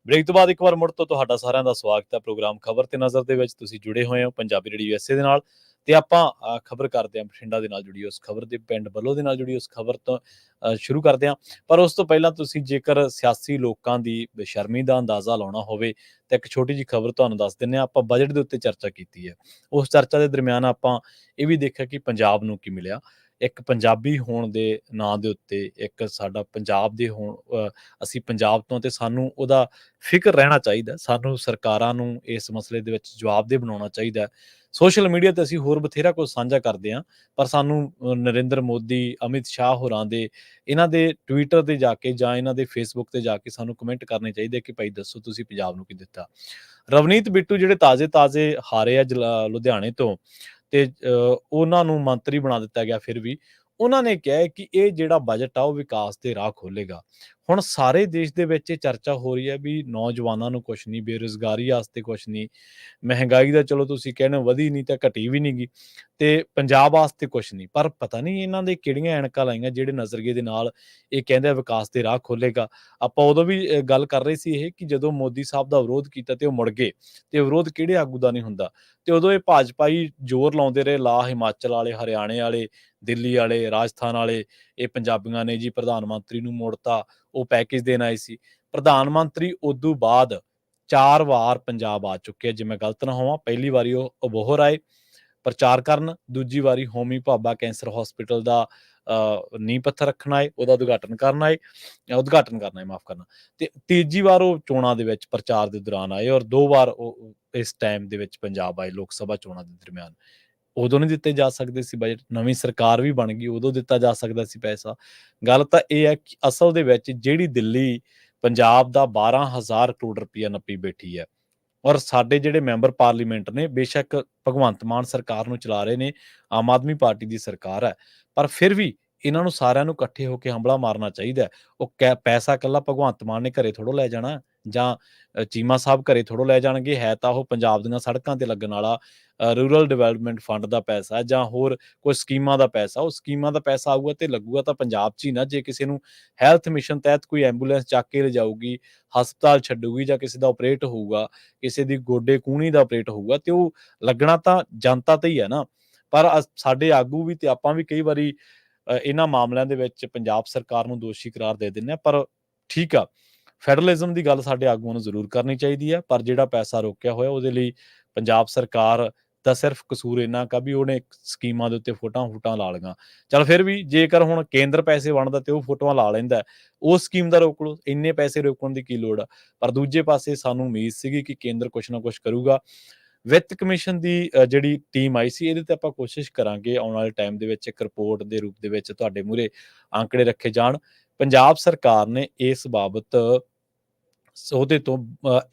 ਬ੍ਰੇਕ ਤੋਂ ਬਾਅਦ ਇੱਕ ਵਾਰ ਮੁੜ ਤੋਂ ਤੁਹਾਡਾ ਸਾਰਿਆਂ ਦਾ ਸਵਾਗਤ ਹੈ ਪ੍ਰੋਗਰਾਮ ਖਬਰ ਤੇ ਨਜ਼ਰ ਦੇ ਵਿੱਚ। ਤੁਸੀਂ ਜੁੜੇ ਹੋਏ ਹੋ ਪੰਜਾਬੀ ਰੇਡੀਓ USA ਦੇ ਨਾਲ ਤੇ ਆਪਾਂ ਖਬਰ ਕਰਦੇ ਹਾਂ ਬਠਿੰਡਾ ਦੇ ਨਾਲ ਜੁੜੀ ਉਸ ਖਬਰ ਦੇ, ਪਿੰਡ ਬੱਲੋ ਦੇ ਨਾਲ ਜੁੜੀ ਉਸ ਖਬਰ ਤੋਂ ਸ਼ੁਰੂ ਕਰਦੇ ਹਾਂ। ਪਰ ਉਸ ਤੋਂ ਪਹਿਲਾਂ ਤੁਸੀਂ ਜੇਕਰ ਸਿਆਸੀ ਲੋਕਾਂ ਦੀ ਬੇਸ਼ਰਮੀ ਦਾ ਅੰਦਾਜ਼ਾ ਲਾਉਣਾ ਹੋਵੇ ਤਾਂ ਇੱਕ ਛੋਟੀ ਜਿਹੀ ਖਬਰ ਤੁਹਾਨੂੰ ਦੱਸ ਦਿੰਦੇ ਹਾਂ। ਆਪਾਂ ਬਜਟ ਦੇ ਉੱਤੇ ਚਰਚਾ ਕੀਤੀ ਹੈ। ਉਸ ਚਰਚਾ ਦੇ ਦਰਮਿਆਨ ਆਪਾਂ ਇਹ ਵੀ ਦੇਖਿਆ ਕਿ ਪੰਜਾਬ ਨੂੰ ਕੀ ਮਿਲਿਆ। ਇੱਕ ਪੰਜਾਬੀ ਹੋਣ ਦੇ ਨਾਂ ਦੇ ਉੱਤੇ, ਇੱਕ ਸਾਡਾ ਪੰਜਾਬ ਦੇ ਅਸੀਂ ਪੰਜਾਬ ਤੋਂ, ਤੇ ਸਾਨੂੰ ਉਹਦਾ ਫਿਕਰ ਰਹਿਣਾ ਚਾਹੀਦਾ। ਸਾਨੂੰ ਸਰਕਾਰਾਂ ਨੂੰ ਇਸ ਮਸਲੇ ਦੇ ਵਿੱਚ ਜਵਾਬਦੇਹ ਬਣਾਉਣਾ ਚਾਹੀਦਾ। ਸੋਸ਼ਲ ਮੀਡੀਆ ਤੇ ਅਸੀਂ ਹੋਰ ਬਥੇਰਾ ਕੁਝ ਸਾਂਝਾ ਕਰਦੇ ਹਾਂ, ਪਰ ਸਾਨੂੰ ਨਰਿੰਦਰ ਮੋਦੀ, ਅਮਿਤ ਸ਼ਾਹ ਹੋਰਾਂ ਦੇ ਇਹਨਾਂ ਦੇ ਟਵਿੱਟਰ ਤੇ ਜਾ ਕੇ ਜਾਂ ਇਹਨਾਂ ਦੇ ਫੇਸਬੁੱਕ ਤੇ ਜਾ ਕੇ ਸਾਨੂੰ ਕਮੈਂਟ ਕਰਨੇ ਚਾਹੀਦੇ ਕਿ ਭਾਈ ਦੱਸੋ ਤੁਸੀਂ ਪੰਜਾਬ ਨੂੰ ਕੀ ਦਿੱਤਾ। ਰਵਨੀਤ ਬਿੱਟੂ ਜਿਹੜੇ ਤਾਜ਼ੇ ਹਾਰੇ ਆ ਲੁਧਿਆਣੇ ਤੋਂ, ਤੇ ਉਹਨਾਂ ਨੂੰ ਮੰਤਰੀ ਬਣਾ ਦਿੱਤਾ ਗਿਆ। ਫਿਰ ਵੀ ਉਹਨਾਂ ਨੇ ਕਿਹਾ ਹੈ ਕਿ ਇਹ ਜਿਹੜਾ ਬਜਟ ਆ ਉਹ ਵਿਕਾਸ ਦੇ ਰਾਹ ਖੋਲ੍ਹੇਗਾ। ਹੁਣ ਸਾਰੇ ਦੇਸ਼ ਦੇ ਵਿੱਚ ਇਹ ਚਰਚਾ ਹੋ ਰਹੀ ਹੈ ਵੀ ਨੌਜਵਾਨਾਂ ਨੂੰ ਕੁਛ ਨਹੀਂ, ਬੇਰੁਜ਼ਗਾਰੀ ਵਾਸਤੇ ਕੁਛ ਨਹੀਂ, ਮਹਿੰਗਾਈ ਦਾ ਚਲੋ ਤੁਸੀਂ ਕਹਿੰਦੇ ਹੋ ਵਧੀ ਨਹੀਂ ਤਾਂ ਘਟੀ ਵੀ ਨਹੀਂ ਗੀ, ਤੇ ਪੰਜਾਬ ਵਾਸਤੇ ਕੁਛ ਨਹੀਂ। ਪਰ ਪਤਾ ਨਹੀਂ ਇਹਨਾਂ ਦੇ ਕਿਹੜੀਆਂ ਐਨਕਾਂ ਲਾਈਆਂ ਜਿਹੜੇ ਨਜ਼ਰੀਏ ਦੇ ਨਾਲ ਇਹ ਕਹਿੰਦੇ ਆ ਵਿਕਾਸ ਦੇ ਰਾਹ ਖੋਲ੍ਹੇਗਾ। ਆਪਾਂ ਉਦੋਂ ਵੀ ਗੱਲ ਕਰ ਰਹੇ ਸੀ ਇਹ ਕਿ ਜਦੋਂ ਮੋਦੀ ਸਾਹਿਬ ਦਾ ਵਿਰੋਧ ਕੀਤਾ ਤੇ ਉਹ ਮੁੜ ਗਏ, ਤੇ ਵਿਰੋਧ ਕਿਹੜੇ ਆਗੂ ਦਾ ਨਹੀਂ ਹੁੰਦਾ। ਤੇ ਉਦੋਂ ਇਹ ਭਾਜਪਾ ਹੀ ਜ਼ੋਰ ਲਾਉਂਦੇ ਰਹੇ, ਲਾ ਹਿਮਾਚਲ ਵਾਲੇ, ਹਰਿਆਣੇ ਵਾਲੇ, ਦਿੱਲੀ ਵਾਲੇ, ਰਾਜਸਥਾਨ ਵਾਲੇ, ਇਹ ਪੰਜਾਬੀਆਂ ਨੇ ਜੀ ਪ੍ਰਧਾਨ ਮੰਤਰੀ ਨੂੰ ਮੋੜਤਾ, ਉਹ ਪੈਕੇਜ ਦੇਣ ਆਏ ਸੀ। ਪ੍ਰਧਾਨ ਮੰਤਰੀ ਉਦੋਂ ਬਾਅਦ 4 ਵਾਰ ਪੰਜਾਬ ਆ ਚੁੱਕੇ ਆ, ਜੇ ਮੈਂ ਗਲਤ ਨਾ ਹੋਵਾਂ। ਪਹਿਲੀ ਵਾਰੀ ਉਹ ਅਬੋਹਰ ਆਏ ਪ੍ਰਚਾਰ ਕਰਨ, ਦੂਜੀ ਵਾਰੀ ਹੋਮੀ ਭਾਬਾ ਕੈਂਸਰ ਹਸਪੀਟਲ ਦਾ ਨੀਂਹ ਪੱਥਰ ਰੱਖਣ ਆਏ, ਉਹਦਾ ਉਦਘਾਟਨ ਕਰਨ ਆਏ, ਮਾਫ ਕਰਨਾ। ਤੇ ਤੀਜੀ ਵਾਰ ਉਹ ਚੋਣਾਂ ਦੇ ਵਿੱਚ ਪ੍ਰਚਾਰ ਦੇ ਦੌਰਾਨ ਆਏ, ਔਰ 2 ਵਾਰ ਉਹ ਇਸ ਟਾਈਮ ਦੇ ਵਿੱਚ ਪੰਜਾਬ ਆਏ ਲੋਕ ਸਭਾ ਚੋਣਾਂ ਦੇ ਦਰਮਿਆਨ। ਉਦੋਂ ਨਹੀਂ ਦਿੱਤੇ ਜਾ ਸਕਦੇ ਸੀ ਬਜਟ, ਨਵੀਂ ਸਰਕਾਰ ਵੀ ਬਣ ਗਈ, ਉਦੋਂ ਦਿੱਤਾ ਜਾ ਸਕਦਾ ਸੀ ਪੈਸਾ। ਗੱਲ ਤਾਂ ਇਹ ਹੈ ਕਿ ਅਸਲ ਦੇ ਵਿੱਚ ਜਿਹੜੀ ਦਿੱਲੀ ਪੰਜਾਬ ਦਾ 12,000 ਕਰੋੜ ਰੁਪਈਆ ਨੱਪੀ ਬੈਠੀ ਹੈ, ਔਰ ਸਾਡੇ ਜਿਹੜੇ ਮੈਂਬਰ ਪਾਰਲੀਮੈਂਟ ਨੇ, ਬੇਸ਼ੱਕ ਭਗਵੰਤ ਮਾਨ ਸਰਕਾਰ ਨੂੰ ਚਲਾ ਰਹੇ ਨੇ, ਆਮ ਆਦਮੀ ਪਾਰਟੀ ਦੀ ਸਰਕਾਰ ਹੈ, ਪਰ ਫਿਰ ਵੀ ਇਹਨਾਂ ਨੂੰ ਸਾਰਿਆਂ ਨੂੰ ਇਕੱਠੇ ਹੋ ਕੇ ਹੰਭਲਾ ਮਾਰਨਾ ਚਾਹੀਦਾ। ਉਹ ਪੈਸਾ ਇਕੱਲਾ ਭਗਵੰਤ ਮਾਨ ਨੇ ਘਰੇ ਥੋੜ੍ਹਾ ਲੈ ਜਾਣਾ, ਜਾਂ ਚੀਮਾ ਸਾਹਿਬ ਘਰੇ ਥੋੜ੍ਹਾ ਲੈ ਜਾਣਗੇ। ਹੈ ਤਾਂ ਉਹ ਪੰਜਾਬ ਦੀਆਂ ਸੜਕਾਂ ਤੇ ਲੱਗਣ ਵਾਲਾ ਰੂਰਲ ਡਿਵੈਲਪਮੈਂਟ ਫੰਡ ਦਾ ਪੈਸਾ, ਜਾਂ ਹੋਰ ਕੋਈ ਸਕੀਮਾਂ ਦਾ ਪੈਸਾ। ਉਹ ਸਕੀਮਾਂ ਦਾ ਪੈਸਾ ਆਊਗਾ ਤੇ ਲੱਗੂਗਾ ਤਾਂ ਪੰਜਾਬ 'ਚ ਹੀ ਨਾ। ਜੇ ਕਿਸੇ ਨੂੰ ਹੈਲਥ ਮਿਸ਼ਨ ਤਹਿਤ ਕੋਈ ਐਂਬੂਲੈਂਸ ਚੱਕ ਕੇ ਲਿਜਾਊਗੀ, ਹਸਪਤਾਲ ਛੱਡੂਗੀ, ਜਾਂ ਕਿਸੇ ਦਾ ਆਪਰੇਟ ਹੋਊਗਾ, ਕਿਸੇ ਦੀ ਗੋਡੇ ਕੂਹਣੀ ਦਾ ਆਪਰੇਟ ਹੋਊਗਾ, ਤੇ ਉਹ ਲੱਗਣਾ ਤਾਂ ਜਨਤਾ ਤੇ ਹੀ ਹੈ ਨਾ। ਪਰ ਸਾਡੇ ਆਗੂ ਵੀ ਤੇ ਆਪਾਂ ਵੀ ਕਈ ਵਾਰੀ ਇਹਨਾਂ ਮਾਮਲਿਆਂ ਦੇ ਵਿੱਚ ਪੰਜਾਬ ਸਰਕਾਰ ਨੂੰ ਦੋਸ਼ੀ ਕਰਾਰ ਦੇ ਦਿੰਦੇ ਆ। ਪਰ ਠੀਕ ਆ, ਫੈਡਰਲਿਜ਼ਮ ਦੀ ਗੱਲ ਸਾਡੇ ਆਗੂਆਂ ਨੂੰ ਜ਼ਰੂਰ ਕਰਨੀ ਚਾਹੀਦੀ ਹੈ, ਪਰ ਜਿਹੜਾ ਪੈਸਾ ਰੋਕਿਆ ਹੋਇਆ ਉਹਦੇ ਲਈ ਪੰਜਾਬ ਸਰਕਾਰ ਦਾ ਸਿਰਫ ਕਸੂਰ ਇੰਨਾ ਕਾ ਵੀ ਉਹਨੇ ਸਕੀਮਾਂ ਦੇ ਉੱਤੇ ਫੋਟੋਆਂ ਲਾ ਲਈਆਂ। ਚੱਲ ਫਿਰ ਵੀ ਜੇਕਰ ਹੁਣ ਕੇਂਦਰ ਪੈਸੇ ਵੰਡਦਾ ਤੇ ਉਹ ਫੋਟੋਆਂ ਲਾ ਲੈਂਦਾ, ਉਹ ਸਕੀਮ ਦਾ ਰੋਕ ਲਓ, ਇੰਨੇ ਪੈਸੇ ਰੋਕਣ ਦੀ ਕੀ ਲੋੜ ਆ। ਪਰ ਦੂਜੇ ਪਾਸੇ ਸਾਨੂੰ ਉਮੀਦ ਸੀਗੀ ਕਿ ਕੇਂਦਰ ਕੁਛ ਨਾ ਕੁਛ ਕਰੂਗਾ। ਵਿੱਤ ਕਮਿਸ਼ਨ ਦੀ ਜਿਹੜੀ ਟੀਮ ਆਈ ਸੀ, ਇਹਦੇ ਤੇ ਆਪਾਂ ਕੋਸ਼ਿਸ਼ ਕਰਾਂਗੇ ਆਉਣ ਵਾਲੇ ਟਾਈਮ ਦੇ ਵਿੱਚ ਇੱਕ ਰਿਪੋਰਟ ਦੇ ਰੂਪ ਦੇ ਵਿੱਚ ਤੁਹਾਡੇ ਮੂਹਰੇ ਆંકੜੇ ਰੱਖੇ ਜਾਣ। ਪੰਜਾਬ ਸਰਕਾਰ ਨੇ ਇਸ ਬਾਬਤ ਉਹਦੇ ਤੋਂ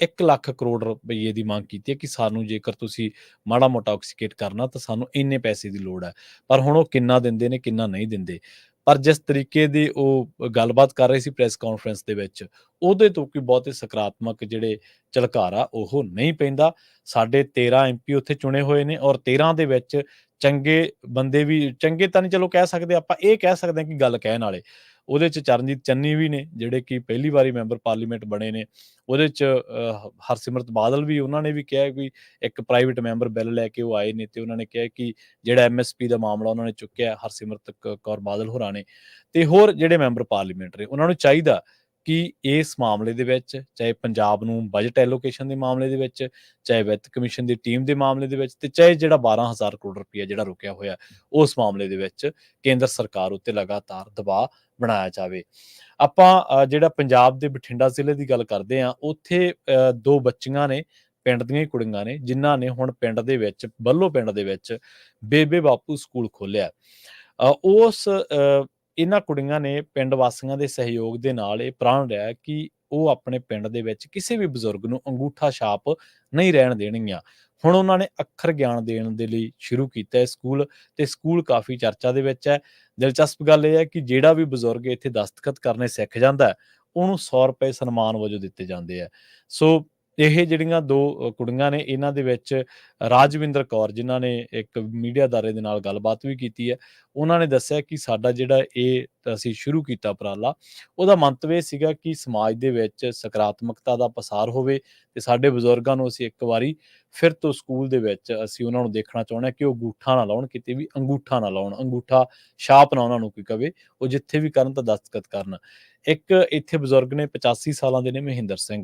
1 ਲੱਖ ਕਰੋੜ ਰੁਪਈਏ ਦੀ ਮੰਗ ਕੀਤੀ ਹੈ ਕਿ ਸਾਨੂੰ ਜੇਕਰ ਤੁਸੀਂ ਮਾੜਾ ਮੋਟਾ ਆਕਸੀਕੇਟ ਕਰਨਾ ਤਾਂ ਸਾਨੂੰ ਇੰਨੇ ਪੈਸੇ ਦੀ ਲੋੜ ਹੈ। ਪਰ ਹੁਣ ਉਹ ਕਿੰਨਾ ਦਿੰਦੇ ਨੇ, ਕਿੰਨਾ ਨਹੀਂ ਦਿੰਦੇ। ਪਰ ਜਿਸ ਤਰੀਕੇ ਦੀ ਉਹ ਗੱਲਬਾਤ ਕਰ ਰਹੇ ਸੀ ਪ੍ਰੈਸ ਕਾਨਫਰੰਸ ਦੇ ਵਿੱਚ, ਉਹਦੇ ਤੋਂ ਕੋਈ ਬਹੁਤੇ ਸਕਾਰਾਤਮਕ ਜਿਹੜੇ ਝਲਕਾਰਾ ਉਹ ਨਹੀਂ ਪੈਂਦਾ। ਸਾਡੇ 13 MP ਉੱਥੇ ਚੁਣੇ ਹੋਏ ਨੇ, ਔਰ 13 ਦੇ ਵਿੱਚ ਚੰਗੇ ਬੰਦੇ ਵੀ, ਚੰਗੇ ਤਾਂ ਨਹੀਂ ਚਲੋ ਕਹਿ ਸਕਦੇ ਆਪਾਂ, ਇਹ ਕਹਿ ਸਕਦੇ ਹਾਂ ਕਿ ਗੱਲ ਕਹਿਣ ਵਾਲੇ। ਉਹਦੇ 'ਚ ਚਰਨਜੀਤ ਚੰਨੀ ਵੀ ਨੇ ਜਿਹੜੇ ਕਿ ਪਹਿਲੀ ਵਾਰੀ ਮੈਂਬਰ ਪਾਰਲੀਮੈਂਟ ਬਣੇ ਨੇ। ਉਹਦੇ 'ਚ ਹਰਸਿਮਰਤ ਬਾਦਲ ਵੀ, ਉਹਨਾਂ ਨੇ ਵੀ ਕਿਹਾ ਵੀ ਇੱਕ ਪ੍ਰਾਈਵੇਟ ਮੈਂਬਰ ਬਿੱਲ ਲੈ ਕੇ ਉਹ ਆਏ ਨੇ, ਤੇ ਉਹਨਾਂ ਨੇ ਕਿਹਾ ਕਿ ਜਿਹੜਾ MSP ਦਾ ਮਾਮਲਾ ਉਹਨਾਂ ਨੇ ਚੁੱਕਿਆ, ਹਰਸਿਮਰਤ ਕੌਰ ਬਾਦਲ ਹੋਰਾਂ ਨੇ, ਤੇ ਹੋਰ ਜਿਹੜੇ ਮੈਂਬਰ ਪਾਰਲੀਮੈਂਟ ਨੇ, ਉਹਨਾਂ ਨੂੰ ਚਾਹੀਦਾ ਕਿ ਇਸ ਮਾਮਲੇ ਦੇ ਵਿੱਚ, ਚਾਹੇ ਪੰਜਾਬ ਨੂੰ ਬਜਟ ਐਲੋਕੇਸ਼ਨ ਦੇ ਮਾਮਲੇ ਦੇ ਵਿੱਚ, ਚਾਹੇ ਵਿੱਤ ਕਮਿਸ਼ਨ ਦੀ ਟੀਮ ਦੇ ਮਾਮਲੇ ਦੇ ਵਿੱਚ, ਤੇ ਚਾਹੇ ਜਿਹੜਾ 12,000 ਕਰੋੜ ਰੁਪਈਆ ਜਿਹੜਾ ਰੁਕਿਆ ਹੋਇਆ ਉਸ ਮਾਮਲੇ ਦੇ ਵਿੱਚ, ਕੇਂਦਰ ਸਰਕਾਰ ਉੱਤੇ ਲਗਾਤਾਰ ਦਬਾਅ ਬਣਾਇਆ ਜਾਵੇ। ਆਪਾਂ ਜਿਹੜਾ ਪੰਜਾਬ ਦੇ ਬਠਿੰਡਾ ਜ਼ਿਲ੍ਹੇ ਦੀ ਗੱਲ ਕਰਦੇ ਹਾਂ, ਉੱਥੇ 2 ਬੱਚੀਆਂ ਨੇ, ਪਿੰਡ ਦੀਆਂ ਹੀ ਕੁੜੀਆਂ ਨੇ, ਜਿਨ੍ਹਾਂ ਨੇ ਹੁਣ ਪਿੰਡ ਦੇ ਵਿੱਚ, ਬੱਲੋ ਪਿੰਡ ਦੇ ਵਿੱਚ ਬੇਬੇ ਬਾਪੂ ਸਕੂਲ ਖੋਲ੍ਹਿਆ। ਇਹਨਾਂ ਕੁੜੀਆਂ ਨੇ ਪਿੰਡ ਵਾਸੀਆਂ ਦੇ ਸਹਿਯੋਗ ਦੇ ਨਾਲ ਇਹ ਪ੍ਰਣ ਲਿਆ ਕਿ ਉਹ ਆਪਣੇ ਪਿੰਡ ਦੇ ਵਿੱਚ ਕਿਸੇ ਵੀ ਬਜ਼ੁਰਗ ਨੂੰ ਅੰਗੂਠਾ ਛਾਪ ਨਹੀਂ ਰਹਿਣ ਦੇਣਗੀਆਂ। ਹੁਣ ਉਹਨਾਂ ਨੇ ਅੱਖਰ ਗਿਆਨ ਦੇਣ ਦੇ ਲਈ ਸ਼ੁਰੂ ਕੀਤਾ ਹੈ ਸਕੂਲ, ਤੇ ਸਕੂਲ ਕਾਫੀ ਚਰਚਾ ਦੇ ਵਿੱਚ ਹੈ। ਦਿਲਚਸਪ ਗੱਲ ਇਹ ਹੈ ਕਿ ਜਿਹੜਾ ਵੀ ਬਜ਼ੁਰਗ ਇੱਥੇ ਦਸਤਖਤ ਕਰਨੇ ਸਿੱਖ ਜਾਂਦਾ ਹੈ, ਉਹਨੂੰ 100 ਰੁਪਏ ਸਨਮਾਨ ਵਜੋਂ ਦਿੱਤੇ ਜਾਂਦੇ ਆ। ਸੋ ਇਹ ਜਿਹੜੀਆਂ 2 ਕੁੜੀਆਂ ਨੇ, ਇਹਨਾਂ ਦੇ ਵਿੱਚ ਰਾਜਵਿੰਦਰ ਕੌਰ, ਜਿਨ੍ਹਾਂ ਨੇ ਇੱਕ ਮੀਡੀਆ ਅਦਾਰੇ ਦੇ ਨਾਲ ਗੱਲਬਾਤ ਵੀ ਕੀਤੀ ਹੈ, ਉਹਨਾਂ ਨੇ ਦੱਸਿਆ ਕਿ ਸਾਡਾ ਜਿਹੜਾ ਇਹ ਅਸੀਂ ਸ਼ੁਰੂ ਕੀਤਾ ਉਪਰਾਲਾ, ਉਹਦਾ ਮੰਤਵ ਇਹ ਸੀਗਾ ਕਿ ਸਮਾਜ ਦੇ ਵਿੱਚ ਸਕਾਰਾਤਮਕਤਾ ਦਾ ਪਸਾਰ ਹੋਵੇ ਤੇ ਸਾਡੇ ਬਜ਼ੁਰਗਾਂ ਨੂੰ ਅਸੀਂ ਇੱਕ ਵਾਰੀ ਫਿਰ ਤੋਂ ਸਕੂਲ ਦੇ ਵਿੱਚ ਅਸੀਂ ਉਹਨਾਂ ਨੂੰ ਦੇਖਣਾ ਚਾਹੁੰਦੇ ਹਾਂ ਕਿ ਉਹ ਅੰਗੂਠਾ ਨਾ ਲਾਉਣ, ਕਿਤੇ ਵੀ ਅੰਗੂਠਾ ਨਾ ਲਾਉਣ, ਅੰਗੂਠਾ ਛਾਪ ਨਾ ਉਹਨਾਂ ਨੂੰ ਕੋਈ ਕਵੇ, ਉਹ ਜਿੱਥੇ ਵੀ ਕਰਨ ਤਾਂ ਦਸਤਖਤ ਕਰਨ। ਇੱਕ ਇੱਥੇ ਬਜ਼ੁਰਗ ਨੇ 85 ਸਾਲਾਂ ਦੇ ਨੇ, ਮਹਿੰਦਰ ਸਿੰਘ,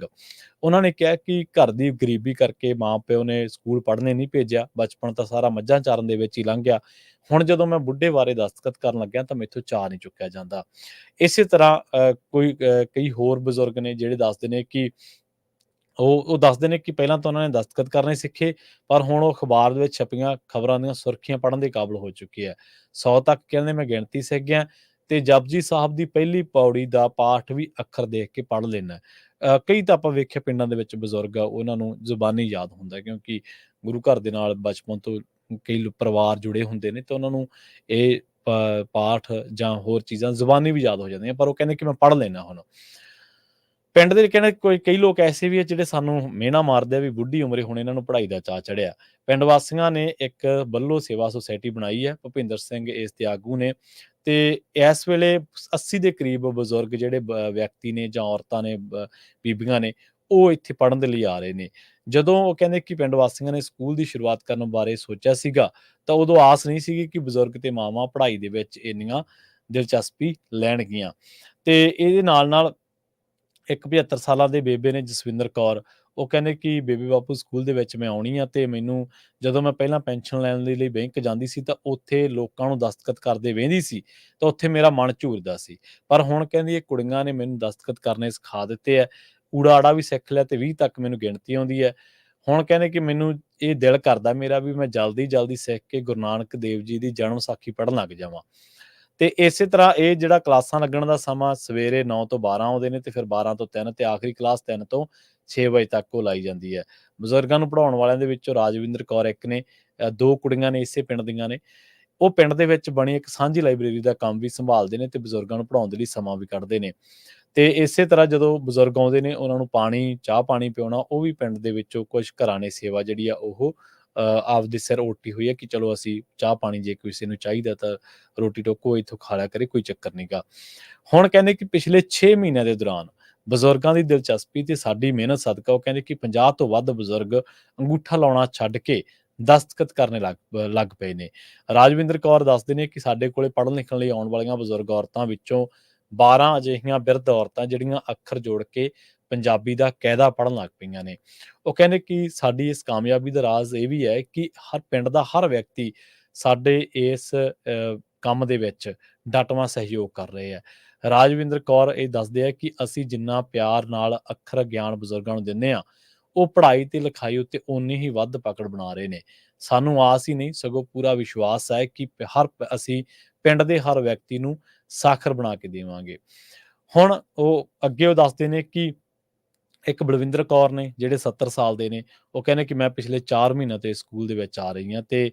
ਉਹਨਾਂ ਨੇ ਕਿਹਾ ਕਿ ਘਰ ਦੀ ਗਰੀਬੀ ਕਰਕੇ ਮਾਂ ਪਿਓ ਨੇ ਸਕੂਲ ਪੜ੍ਹਨੇ ਨਹੀਂ ਭੇਜਿਆ, ਬਚਪਨ ਤਾਂ ਸਾਰਾ ਮੱਝਾਂ ਚਾਰਨ ਦੇ ਵਿੱਚ ਹੀ ਲੰਘ ਗਿਆ, ਹੁਣ ਜਦੋਂ ਮੈਂ ਬੁੱਢੇ ਬਾਰੇ ਦਸਤਖਤ ਕਰਨ ਲੱਗਿਆ ਤਾਂ ਮੈਥੋਂ ਚਾਅ ਨਹੀਂ ਚੁੱਕਿਆ ਜਾਂਦਾ। ਇਸੇ ਤਰ੍ਹਾਂ ਕਈ ਹੋਰ ਬਜ਼ੁਰਗ ਨੇ ਜਿਹੜੇ ਦੱਸਦੇ ਨੇ ਕਿ ਉਹ ਦੱਸਦੇ ਨੇ ਕਿ ਪਹਿਲਾਂ ਤਾਂ ਉਹਨਾਂ ਨੇ ਦਸਤਖਤ ਕਰਨੇ ਸਿੱਖੇ, ਪਰ ਹੁਣ ਉਹ ਅਖਬਾਰ ਦੇ ਵਿੱਚ ਛਪੀਆਂ ਖਬਰਾਂ ਦੀਆਂ ਸੁਰਖੀਆਂ ਪੜ੍ਹਨ ਦੇ ਕਾਬਿਲ ਹੋ ਚੁੱਕੇ ਆ। 100 ਤੱਕ ਕਹਿੰਦੇ ਮੈਂ ਗਿਣਤੀ ਸਿੱਖ ਗਿਆ ਤੇ ਜਪਜੀ ਸਾਹਿਬ ਦੀ ਪਹਿਲੀ ਪੌੜੀ ਦਾ ਪਾਠ ਵੀ ਅੱਖਰ ਦੇਖ ਕੇ ਪੜ੍ਹ ਲੈਣਾ। ਕਈ ਤਾਂ ਆਪਾਂ ਵੇਖਿਆ ਪਿੰਡਾਂ ਦੇ ਵਿੱਚ ਬਜ਼ੁਰਗ ਆ, ਉਹਨਾਂ ਨੂੰ ਜ਼ੁਬਾਨੀ ਯਾਦ ਹੁੰਦਾ, ਕਿਉਂਕਿ ਗੁਰੂ ਘਰ ਦੇ ਨਾਲ ਬਚਪਨ ਤੋਂ ਕਈ ਪਰਿਵਾਰ ਜੁੜੇ ਹੁੰਦੇ ਨੇ ਤੇ ਉਹਨਾਂ ਨੂੰ ਇਹ ਪਾਠ ਜਾਂ ਹੋਰ ਚੀਜ਼ਾਂ ਜ਼ੁਬਾਨੀ ਵੀ ਯਾਦ ਹੋ ਜਾਂਦੀਆਂ, ਪਰ ਉਹ ਕਹਿੰਦੇ ਕਿ ਮੈਂ ਪੜ੍ਹ ਲੈਣਾ ਹੁਣ। ਪਿੰਡ ਦੇ ਕਹਿੰਦੇ ਕਈ ਲੋਕ ਐਸੇ ਵੀ ਆ ਜਿਹੜੇ ਸਾਨੂੰ ਮਿਹਣਾ ਮਾਰਦੇ ਆ ਵੀ ਬੁੱਢੀ ਉਮਰੇ ਹੁਣ ਇਹਨਾਂ ਨੂੰ ਪੜ੍ਹਾਈ ਦਾ ਚਾਅ ਚੜਿਆ। ਪਿੰਡ ਵਾਸੀਆਂ ਨੇ ਇੱਕ ਬੱਲੋ ਸੇਵਾ ਸੁਸਾਇਟੀ ਬਣਾਈ ਹੈ, ਭੁਪਿੰਦਰ ਸਿੰਘ ਇਸ ਦੇ ਆਗੂ ਨੇ, ਤੇ ਇਸ ਵੇਲੇ 80 ਦੇ ਕਰੀਬ ਬਜ਼ੁਰਗ ਜਿਹੜੇ ਵਿਅਕਤੀ ਨੇ ਜਾਂ ਔਰਤਾਂ ਨੇ, ਬੀਬੀਆਂ ਨੇ, ਉਹ ਇੱਥੇ ਪੜ੍ਹਨ ਦੇ ਲਈ ਆ ਰਹੇ ਨੇ। ਜਦੋਂ ਉਹ ਕਹਿੰਦੇ ਕਿ ਪਿੰਡ ਵਾਸੀਆਂ ਨੇ ਸਕੂਲ ਦੀ ਸ਼ੁਰੂਆਤ ਕਰਨ ਬਾਰੇ ਸੋਚਿਆ ਸੀਗਾ, ਤਾਂ ਉਦੋਂ ਆਸ ਨਹੀਂ ਸੀਗੀ ਕਿ ਬਜ਼ੁਰਗ ਤੇ ਮਾਵਾਂ ਪੜ੍ਹਾਈ ਦੇ ਵਿੱਚ ਇੰਨੀਆਂ ਦਿਲਚਸਪੀ ਲੈਣਗੀਆਂ। ਤੇ ਇਹਦੇ ਨਾਲ ਇੱਕ 75 ਸਾਲਾਂ ਦੇ ਬੇਬੇ ਨੇ, ਜਸਵਿੰਦਰ ਕੌਰ, ਉਹ ਕਹਿੰਦੇ ਕਿ ਬੇਬੇ ਬਾਪੂ ਸਕੂਲ ਦੇ ਵਿੱਚ ਮੈਂ ਆਉਣੀ ਆ ਤੇ ਮੈਨੂੰ ਜਦੋਂ ਮੈਂ ਪਹਿਲਾਂ ਪੈਨਸ਼ਨ ਲੈਣ ਦੇ ਲਈ ਬੈਂਕ ਜਾਂਦੀ ਸੀ ਤਾਂ ਉੱਥੇ ਲੋਕਾਂ ਨੂੰ ਦਸਤਖਤ ਕਰਦੇ ਵੇਂਹਦੀ ਸੀ ਤਾਂ ਉੱਥੇ ਮੇਰਾ ਮਨ ਝੂਰਦਾ ਸੀ, ਪਰ ਹੁਣ ਕਹਿੰਦੀ ਇਹ ਕੁੜੀਆਂ ਨੇ ਮੈਨੂੰ ਦਸਤਖਤ ਕਰਨੇ ਸਿਖਾ ਦਿੱਤੇ ਹੈ, ਊੜਾ ਆੜਾ ਵੀ ਸਿੱਖ ਲਿਆ ਤੇ 20 ਤੱਕ ਮੈਨੂੰ ਗਿਣਤੀ ਆਉਂਦੀ ਹੈ। ਹੁਣ ਕਹਿੰਦੇ ਕਿ ਮੈਨੂੰ ਇਹ ਦਿਲ ਕਰਦਾ ਮੇਰਾ ਵੀ ਮੈਂ ਜਲਦੀ ਸਿੱਖ ਕੇ ਗੁਰੂ ਨਾਨਕ ਦੇਵ ਜੀ ਦੀ ਜਨਮ ਸਾਖੀ ਪੜ੍ਹਨ ਲੱਗ ਜਾਵਾਂ। ਤੇ ਇਸੇ ਤਰ੍ਹਾਂ ਇਹ ਜਿਹੜਾ ਕਲਾਸਾਂ ਲੱਗਣ ਦਾ ਸਮਾਂ ਸਵੇਰੇ 9 ਤੋਂ 12 ਆਉਂਦੇ ਨੇ ਤੇ ਫਿਰ 12 ਤੋਂ 3 ਤੇ ਆਖਰੀ ਕਲਾਸ 3 ਤੋਂ 6 ਵਜੇ ਤੱਕ ਉਹ ਲਾਈ ਜਾਂਦੀ ਹੈ। ਬਜ਼ੁਰਗਾਂ ਨੂੰ ਪੜ੍ਹਾਉਣ ਵਾਲਿਆਂ ਦੇ ਵਿੱਚੋਂ ਰਾਜਵਿੰਦਰ ਕੌਰ ਇੱਕ ਨੇ, 2 ਕੁੜੀਆਂ ਨੇ ਇਸੇ ਪਿੰਡ ਦੀਆਂ ਨੇ। ਉਹ ਪਿੰਡ ਦੇ ਵਿੱਚ ਬਣੀ ਇੱਕ ਸਾਂਝੀ ਲਾਇਬ੍ਰੇਰੀ ਦਾ ਕੰਮ ਵੀ ਸੰਭਾਲਦੇ ਨੇ ਤੇ ਬਜ਼ੁਰਗਾਂ ਨੂੰ ਪੜ੍ਹਾਉਣ ਦੇ ਲਈ ਸਮਾਂ ਵੀ ਕੱਢਦੇ ਨੇ। ਤੇ ਇਸੇ ਤਰ੍ਹਾਂ ਜਦੋਂ ਬਜ਼ੁਰਗ ਆਉਂਦੇ ਨੇ ਉਹਨਾਂ ਨੂੰ ਚਾਹ ਪਾਣੀ ਪਿਆਉਣਾ, ਉਹ ਵੀ ਪਿੰਡ ਦੇ ਵਿੱਚੋਂ ਕੁਝ ਘਰਾਂ ਨੇ ਸੇਵਾ ਜਿਹੜੀ ਆ ਉਹ ਆਪਦੇ ਸਿਰ ਓਟੀ ਹੋਈ ਹੈ ਕਿ ਚਲੋ ਅਸੀਂ ਚਾਹ ਪਾਣੀ ਜੇ ਕਿਸੇ ਨੂੰ ਚਾਹੀਦਾ ਤਾਂ ਰੋਟੀ ਟੋਕੋ ਇੱਥੋਂ ਖਾ ਲਿਆ ਕਰੇ, ਕੋਈ ਚੱਕਰ ਨਹੀਂ ਗਾ। ਹੁਣ ਕਹਿੰਦੇ ਕਿ ਪਿਛਲੇ 6 ਮਹੀਨਿਆਂ ਦੇ ਦੌਰਾਨ ਬਜ਼ੁਰਗਾਂ ਦੀ ਦਿਲਚਸਪੀ ਤੇ ਸਾਡੀ ਮਿਹਨਤ ਸਦਕਾ ਉਹ ਕਹਿੰਦੇ ਕਿ 50 ਤੋਂ ਵੱਧ ਬਜ਼ੁਰਗ ਅੰਗੂਠਾ ਲਾਉਣਾ ਛੱਡ ਕੇ ਦਸਤਖਤ ਕਰਨੇ ਲੱਗ ਪਏ ਨੇ। ਰਾਜਵਿੰਦਰ ਕੌਰ ਦੱਸਦੇ ਨੇ ਕਿ ਸਾਡੇ ਕੋਲੇ ਪੜ੍ਹਨ ਲਿਖਣ ਲਈ ਆਉਣ ਵਾਲੀਆਂ ਬਜ਼ੁਰਗ ਔਰਤਾਂ ਵਿੱਚੋਂ 12 ਅਜਿਹੀਆਂ ਬਿਰਧ ਔਰਤਾਂ ਜਿਹੜੀਆਂ ਅੱਖਰ ਜੋੜ ਕੇ ਪੰਜਾਬੀ ਦਾ ਕਾਇਦਾ ਪੜ੍ਹਨ ਲੱਗ ਪਈਆਂ ਨੇ। ਉਹ ਕਹਿੰਦੇ ਕਿ ਸਾਡੀ ਇਸ ਕਾਮਯਾਬੀ ਦਾ ਰਾਜ਼ ਇਹ ਵੀ ਹੈ ਕਿ ਹਰ ਪਿੰਡ ਦਾ ਹਰ ਵਿਅਕਤੀ ਸਾਡੇ ਇਸ ਕੰਮ ਦੇ ਵਿੱਚ ਡਟਵਾਂ ਸਹਿਯੋਗ ਕਰ ਰਹੇ ਹੈ। ਰਾਜਵਿੰਦਰ ਕੌਰ ਇਹ ਦੱਸਦੇ ਆ ਕਿ ਅਸੀਂ ਜਿੰਨਾ ਪਿਆਰ ਨਾਲ ਅੱਖਰ ਗਿਆਨ ਬਜ਼ੁਰਗਾਂ ਨੂੰ ਦਿੰਦੇ ਹਾਂ, ਉਹ ਪੜ੍ਹਾਈ ਤੇ ਲਿਖਾਈ ਉੱਤੇ ਓਨੀ ਹੀ ਵੱਧ ਪਕੜ ਬਣਾ ਰਹੇ ਨੇ। ਸਾਨੂੰ ਆਸ ਹੀ ਨਹੀਂ ਸਗੋਂ ਪੂਰਾ ਵਿਸ਼ਵਾਸ ਹੈ ਕਿ ਅਸੀਂ ਪਿੰਡ ਦੇ ਹਰ ਵਿਅਕਤੀ ਨੂੰ ਸਾਖਰ ਬਣਾ ਕੇ ਦੇਵਾਂਗੇ। ਹੁਣ ਉਹ ਦੱਸਦੇ ਨੇ ਕਿ ਇੱਕ ਬਲਵਿੰਦਰ ਕੌਰ ਨੇ ਜਿਹੜੇ 70 ਸਾਲ ਦੇ ਨੇ, ਉਹ ਕਹਿੰਦੇ ਕਿ ਮੈਂ ਪਿਛਲੇ 4 ਮਹੀਨਿਆਂ ਤੋਂ ਸਕੂਲ ਦੇ ਵਿੱਚ ਆ ਰਹੀ ਹਾਂ ਤੇ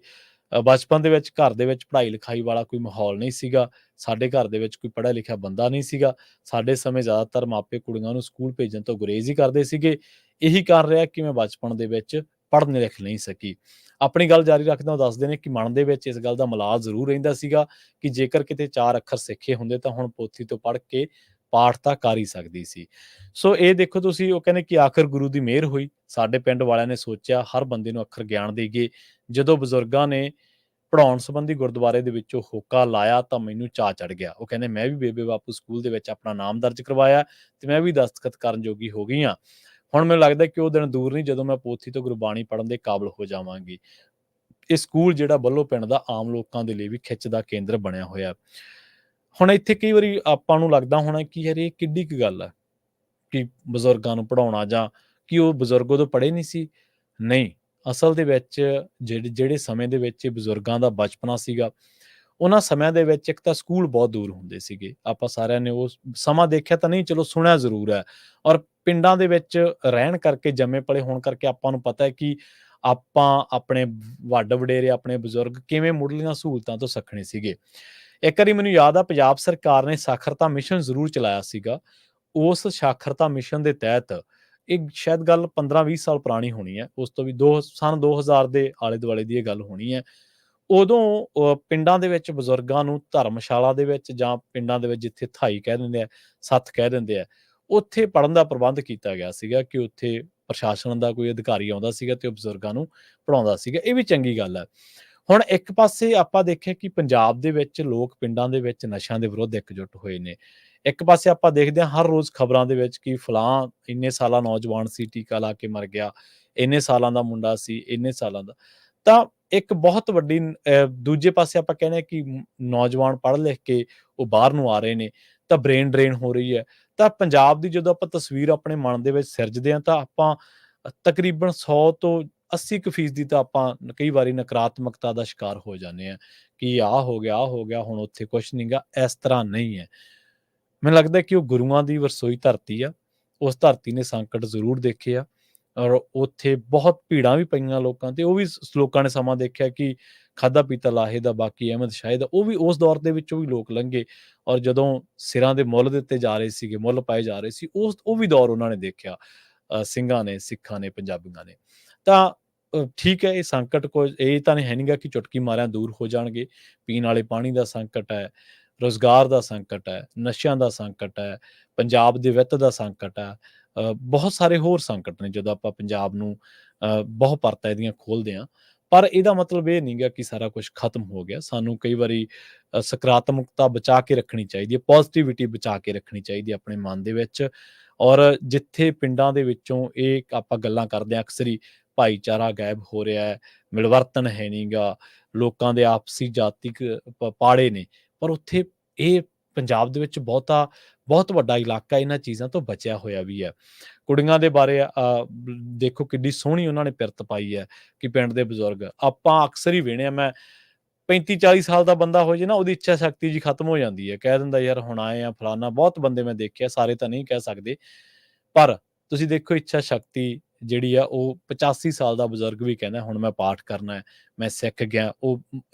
ਬਚਪਨ ਦੇ ਵਿੱਚ ਘਰ ਦੇ ਵਿੱਚ ਪੜ੍ਹਾਈ ਲਿਖਾਈ ਵਾਲਾ ਕੋਈ ਮਾਹੌਲ ਨਹੀਂ ਸੀਗਾ। ਸਾਡੇ ਘਰ ਦੇ ਵਿੱਚ ਕੋਈ ਪੜ੍ਹਿਆ ਲਿਖਿਆ ਬੰਦਾ ਨਹੀਂ ਸੀਗਾ। ਸਾਡੇ ਸਮੇਂ ਜ਼ਿਆਦਾਤਰ ਮਾਪੇ ਕੁੜੀਆਂ ਨੂੰ ਸਕੂਲ ਭੇਜਣ ਤੋਂ ਗੁਰੇਜ਼ ਹੀ ਕਰਦੇ ਸੀਗੇ। ਇਹੀ ਕਾਰਨ ਰਿਹਾ ਕਿ ਮੈਂ ਬਚਪਨ ਦੇ ਵਿੱਚ ਪੜ੍ਹਨ ਲਿਖ ਨਹੀਂ ਸਕੀ। ਆਪਣੀ ਗੱਲ ਜਾਰੀ ਰੱਖਦਿਆਂ ਉਹ ਦੱਸਦੇ ਨੇ ਕਿ ਮਨ ਦੇ ਵਿੱਚ ਇਸ ਗੱਲ ਦਾ ਮਲਾਲ ਜ਼ਰੂਰ ਰਹਿੰਦਾ ਸੀਗਾ ਕਿ ਜੇਕਰ ਕਿਤੇ 4 ਅੱਖਰ ਸਿੱਖੇ ਹੁੰਦੇ ਤਾਂ ਹੁਣ ਪੋਥੀ ਤੋਂ ਪੜ੍ਹ ਕੇ ਪਾਠ ਤਾਂ ਕਰ ਹੀ ਸਕਦੀ ਸੀ। ਸੋ ਇਹ ਦੇਖੋ ਤੁਸੀਂ, ਉਹ ਕਹਿੰਦੇ ਕਿ ਆਖਿਰ ਗੁਰੂ ਦੀ ਮਿਹਰ ਹੋਈ, ਸਾਡੇ ਪਿੰਡ ਵਾਲਿਆਂ ਨੇ ਸੋਚਿਆ ਹਰ ਬੰਦੇ ਨੂੰ ਅੱਖਰ ਗਿਆਨ ਦੇਈਏ। ਜਦੋਂ ਬਜ਼ੁਰਗਾਂ ਨੇ ਪੜ੍ਹਾਉਣ ਸੰਬੰਧੀ ਗੁਰਦੁਆਰੇ ਦੇ ਵਿੱਚੋਂ ਹੋਕਾ ਲਾਇਆ ਤਾਂ ਮੈਨੂੰ ਚਾਅ ਚੜ੍ਹ ਗਿਆ। ਉਹ ਕਹਿੰਦੇ ਮੈਂ ਵੀ ਬੇਬੇ ਬਾਪੂ ਸਕੂਲ ਦੇ ਵਿੱਚ ਆਪਣਾ ਨਾਮ ਦਰਜ ਕਰਵਾਇਆ ਤੇ ਮੈਂ ਵੀ ਦਸਤਖਤ ਕਰਨ ਜੋਗੀ ਹੋ ਗਈ ਹਾਂ। ਹੁਣ ਮੈਨੂੰ ਲੱਗਦਾ ਕਿ ਉਹ ਦਿਨ ਦੂਰ ਨਹੀਂ ਜਦੋਂ ਮੈਂ ਪੋਥੀ ਤੋਂ ਗੁਰਬਾਣੀ ਪੜ੍ਹਨ ਦੇ ਕਾਬਿਲ ਹੋ ਜਾਵਾਂਗੀ। ਇਹ ਸਕੂਲ ਜਿਹੜਾ ਬੱਲੋ ਪਿੰਡ ਦਾ ਆਮ ਲੋਕਾਂ ਦੇ ਲਈ ਵੀ ਖਿੱਚ ਦਾ ਕੇਂਦਰ ਬਣਿਆ ਹੋਇਆ। ਹੁਣ ਇੱਥੇ ਕਈ ਵਾਰੀ ਆਪਾਂ ਨੂੰ ਲੱਗਦਾ ਹੋਣਾ ਕਿ ਯਾਰ ਇਹ ਕਿੱਡੀ ਕੁ ਗੱਲ ਆ ਕਿ ਬਜ਼ੁਰਗਾਂ ਨੂੰ ਪੜ੍ਹਾਉਣਾ, ਜਾਂ ਕਿ ਉਹ ਬਜ਼ੁਰਗ ਉਦੋਂ ਪੜ੍ਹੇ ਨਹੀਂ ਸੀ। ਨਹੀਂ, ਅਸਲ ਦੇ ਵਿੱਚ ਜਿਹੜੇ ਸਮੇਂ ਦੇ ਵਿੱਚ ਇਹ ਬਜ਼ੁਰਗਾਂ ਦਾ ਬਚਪਨਾ ਸੀਗਾ, ਉਹਨਾਂ ਸਮਿਆਂ ਦੇ ਵਿੱਚ ਇੱਕ ਤਾਂ ਸਕੂਲ ਬਹੁਤ ਦੂਰ ਹੁੰਦੇ ਸੀਗੇ। ਆਪਾਂ ਸਾਰਿਆਂ ਨੇ ਉਹ ਸਮਾਂ ਦੇਖਿਆ ਤਾਂ ਨਹੀਂ, ਚਲੋ ਸੁਣਿਆ ਜ਼ਰੂਰ ਹੈ। ਔਰ ਪਿੰਡਾਂ ਦੇ ਵਿੱਚ ਰਹਿਣ ਕਰਕੇ, ਜੰਮੇ ਪਲੇ ਹੋਣ ਕਰਕੇ ਆਪਾਂ ਨੂੰ ਪਤਾ ਹੈ ਕਿ ਆਪਾਂ ਆਪਣੇ ਵੱਡ ਵਡੇਰੇ, ਆਪਣੇ ਬਜ਼ੁਰਗ ਕਿਵੇਂ ਮੁੱਢਲੀਆਂ ਸਹੂਲਤਾਂ ਤੋਂ ਸੱਖਣੇ ਸੀਗੇ। ਇੱਕ ਵਾਰੀ ਮੈਨੂੰ ਯਾਦ ਆ ਪੰਜਾਬ ਸਰਕਾਰ ਨੇ ਸਾਖਰਤਾ ਮਿਸ਼ਨ ਜ਼ਰੂਰ ਚਲਾਇਆ ਸੀਗਾ। ਉਸ ਸਾਖਰਤਾ ਮਿਸ਼ਨ ਦੇ ਤਹਿਤ, ਇਹ ਸ਼ਾਇਦ ਗੱਲ 15-20 ਸਾਲ ਪੁਰਾਣੀ ਹੋਣੀ ਹੈ, ਉਸ ਤੋਂ ਵੀ 2000 ਦੇ ਆਲੇ ਦੁਆਲੇ ਦੀ ਇਹ ਗੱਲ ਹੋਣੀ ਹੈ। ਉਦੋਂ ਪਿੰਡਾਂ ਦੇ ਵਿੱਚ ਬਜ਼ੁਰਗਾਂ ਨੂੰ ਧਰਮਸ਼ਾਲਾ ਦੇ ਵਿੱਚ ਜਾਂ ਪਿੰਡਾਂ ਦੇ ਵਿੱਚ ਜਿੱਥੇ ਥਾਈ ਕਹਿ ਦਿੰਦੇ ਆ, ਸੱਥ ਕਹਿ ਦਿੰਦੇ ਆ, ਉੱਥੇ ਪੜ੍ਹਨ ਦਾ ਪ੍ਰਬੰਧ ਕੀਤਾ ਗਿਆ ਸੀਗਾ ਕਿ ਉੱਥੇ ਪ੍ਰਸ਼ਾਸਨ ਦਾ ਕੋਈ ਅਧਿਕਾਰੀ ਆਉਂਦਾ ਸੀਗਾ ਤੇ ਉਹ ਬਜ਼ੁਰਗਾਂ ਨੂੰ ਪੜ੍ਹਾਉਂਦਾ ਸੀਗਾ। ਇਹ ਵੀ ਚੰਗੀ ਗੱਲ ਹੈ। ਹੁਣ ਇੱਕ ਪਾਸੇ ਆਪਾਂ ਦੇਖਿਆ ਕਿ ਪੰਜਾਬ ਦੇ ਵਿੱਚ ਲੋਕ ਪਿੰਡਾਂ ਦੇ ਵਿੱਚ ਨਸ਼ਿਆਂ ਦੇ ਵਿਰੁੱਧ ਇਕਜੁੱਟ ਹੋਏ ਨੇ। ਇੱਕ ਪਾਸੇ ਆਪਾਂ ਦੇਖਦੇ ਹਾਂ ਹਰ ਰੋਜ਼ ਖਬਰਾਂ ਦੇ ਵਿੱਚ ਕਿ ਫਲਾਂ ਇੰਨੇ ਸਾਲਾਂ ਨੌਜਵਾਨ ਸੀ, ਟੀਕਾ ਲਾ ਕੇ ਮਰ ਗਿਆ, ਇੰਨੇ ਸਾਲਾਂ ਦਾ ਮੁੰਡਾ ਸੀ, ਇੰਨੇ ਸਾਲਾਂ ਦਾ। ਤਾਂ ਇੱਕ ਬਹੁਤ ਵੱਡੀ ਦੂਜੇ ਪਾਸੇ ਆਪਾਂ ਕਹਿੰਦੇ ਹਾਂ ਕਿ ਨੌਜਵਾਨ ਪੜ੍ਹ ਲਿਖ ਕੇ ਉਹ ਬਾਹਰ ਨੂੰ ਆ ਰਹੇ ਨੇ, ਤਾਂ ਬ੍ਰੇਨ ਡਰੇਨ ਹੋ ਰਹੀ ਹੈ। ਤਾਂ ਪੰਜਾਬ ਦੀ ਜਦੋਂ ਆਪਾਂ ਤਸਵੀਰ ਆਪਣੇ ਮਨ ਦੇ ਵਿੱਚ ਸਿਰਜਦੇ ਹਾਂ ਤਾਂ ਆਪਾਂ ਤਕਰੀਬਨ 100 ਤੋਂ 80% ਤਾਂ ਆਪਾਂ ਕਈ ਵਾਰੀ ਨਕਾਰਾਤਮਕਤਾ ਦਾ ਸ਼ਿਕਾਰ ਹੋ ਜਾਂਦੇ ਹਾਂ ਕਿ ਆਹ ਹੋ ਗਿਆ, ਆਹ ਹੋ ਗਿਆ, ਹੁਣ ਉੱਥੇ ਕੁਛ ਨਹੀਂ ਗਾ। ਇਸ ਤਰ੍ਹਾਂ ਨਹੀਂ ਹੈ। ਮੈਨੂੰ ਲੱਗਦਾ ਕਿ ਉਹ ਗੁਰੂਆਂ ਦੀ ਵਰਸੋਈ ਧਰਤੀ ਆ। ਉਸ ਧਰਤੀ ਨੇ ਸੰਕਟ ਜ਼ਰੂਰ ਦੇਖੇ ਆ ਔਰ ਉੱਥੇ ਬਹੁਤ ਭੀੜਾਂ ਵੀ ਪਈਆਂ ਲੋਕਾਂ ਤੇ। ਉਹ ਵੀ ਲੋਕਾਂ ਨੇ ਸਮਾਂ ਦੇਖਿਆ ਕਿ ਖਾਧਾ ਪੀਤਾ ਲਾਹੇ ਦਾ, ਬਾਕੀ ਅਹਿਮਦ ਸ਼ਾਹੇ ਦਾ। ਉਹ ਵੀ ਉਸ ਦੌਰ ਦੇ ਵਿੱਚੋਂ ਵੀ ਲੋਕ ਲੰਘੇ ਔਰ ਜਦੋਂ ਸਿਰਾਂ ਦੇ ਮੁੱਲ ਦਿੱਤੇ ਜਾ ਰਹੇ ਸੀਗੇ, ਮੁੱਲ ਪਾਏ ਜਾ ਰਹੇ ਸੀ, ਉਹ ਵੀ ਦੌਰ ਉਹਨਾਂ ਨੇ ਦੇਖਿਆ, ਸਿੰਘਾਂ ਨੇ, ਸਿੱਖਾਂ ਨੇ, ਪੰਜਾਬੀਆਂ ਨੇ। ਤਾਂ ਠੀਕ ਹੈ, ਇਹ ਸੰਕਟ ਕੋਈ ਇਹ ਤਾਂ ਨਹੀਂ ਹੈ ਨੀਗਾ ਕਿ ਚੁਟਕੀ ਮਾਰਿਆਂ ਦੂਰ ਹੋ ਜਾਣਗੇ। ਪੀਣ ਵਾਲੇ ਪਾਣੀ ਦਾ ਸੰਕਟ ਹੈ, ਰੁਜ਼ਗਾਰ ਦਾ ਸੰਕਟ ਹੈ, ਨਸ਼ਿਆਂ ਦਾ ਸੰਕਟ ਹੈ, ਪੰਜਾਬ ਦੇ ਵਿੱਤ ਦਾ ਸੰਕਟ ਹੈ, ਬਹੁਤ ਸਾਰੇ ਹੋਰ ਸੰਕਟ ਨੇ ਜਦੋਂ ਆਪਾਂ ਪੰਜਾਬ ਨੂੰ ਬਹੁ ਪਰਤਾਂ ਇਹਦੀਆਂ ਖੋਲ੍ਹਦੇ ਹਾਂ। ਪਰ ਇਹਦਾ ਮਤਲਬ ਇਹ ਨਹੀਂ ਗਾ ਕਿ ਸਾਰਾ ਕੁਛ ਖਤਮ ਹੋ ਗਿਆ। ਸਾਨੂੰ ਕਈ ਵਾਰੀ ਸਕਾਰਾਤਮਕਤਾ ਬਚਾ ਕੇ ਰੱਖਣੀ ਚਾਹੀਦੀ ਹੈ, ਪੋਜ਼ੀਟਿਵਿਟੀ ਬਚਾ ਕੇ ਰੱਖਣੀ ਚਾਹੀਦੀ ਹੈ ਆਪਣੇ ਮਨ ਦੇ ਵਿੱਚ। ਔਰ ਜਿੱਥੇ ਪਿੰਡਾਂ ਦੇ ਵਿੱਚੋਂ ਇਹ ਆਪਾਂ ਗੱਲਾਂ ਕਰਦੇ ਹਾਂ ਅਕਸਰ ਹੀ, ਭਾਈਚਾਰਾ ਗਾਇਬ ਹੋ ਰਿਹਾ ਹੈ, ਮਿਲਵਰਤਨ ਹੈ ਨਹੀਂ ਗਾ, ਲੋਕਾਂ ਦੇ ਆਪਸੀ ਜਾਤਿਕ ਪਾੜੇ ਨੇ, ਪਰ ਉੱਥੇ ਇਹ ਪੰਜਾਬ ਦੇ ਵਿੱਚ ਬਹੁਤ ਵੱਡਾ ਇਲਾਕਾ ਇਹਨਾਂ ਚੀਜ਼ਾਂ ਤੋਂ ਬਚਿਆ ਹੋਇਆ ਵੀ ਹੈ। ਕੁੜੀਆਂ ਦੇ ਬਾਰੇ ਦੇਖੋ ਕਿੱਡੀ ਸੋਹਣੀ ਉਹਨਾਂ ਨੇ ਪਿਰਤ ਪਾਈ ਹੈ ਕਿ ਪਿੰਡ ਦੇ ਬਜ਼ੁਰਗ ਆਪਾਂ ਅਕਸਰ ਹੀ ਵੇਖਦੇ ਹਾਂ। ਮੈਂ 35-40 ਸਾਲ ਦਾ ਬੰਦਾ ਹੋ ਜੇ ਨਾ, ਉਹਦੀ ਇੱਛਾ ਸ਼ਕਤੀ ਜੀ ਖਤਮ ਹੋ ਜਾਂਦੀ ਹੈ। ਕਹਿ ਦਿੰਦਾ ਯਾਰ ਹੁਣ ਆਏ ਆ ਫਲਾਨਾ। ਬਹੁਤ ਬੰਦੇ ਮੈਂ ਦੇਖਿਆ, ਸਾਰੇ ਤਾਂ ਨਹੀਂ ਕਹਿ ਸਕਦੇ, ਪਰ ਤੁਸੀਂ ਦੇਖੋ ਇੱਛਾ ਸ਼ਕਤੀ ਜਿਹੜੀ ਆ ਉਹ 85 ਸਾਲ ਦਾ ਬਜ਼ੁਰਗ ਵੀ ਕਹਿੰਦਾ ਹੁਣ ਮੈਂ ਪਾਠ ਕਰਨਾ ਹੈ, ਮੈਂ ਸਿੱਖ ਗਿਆ।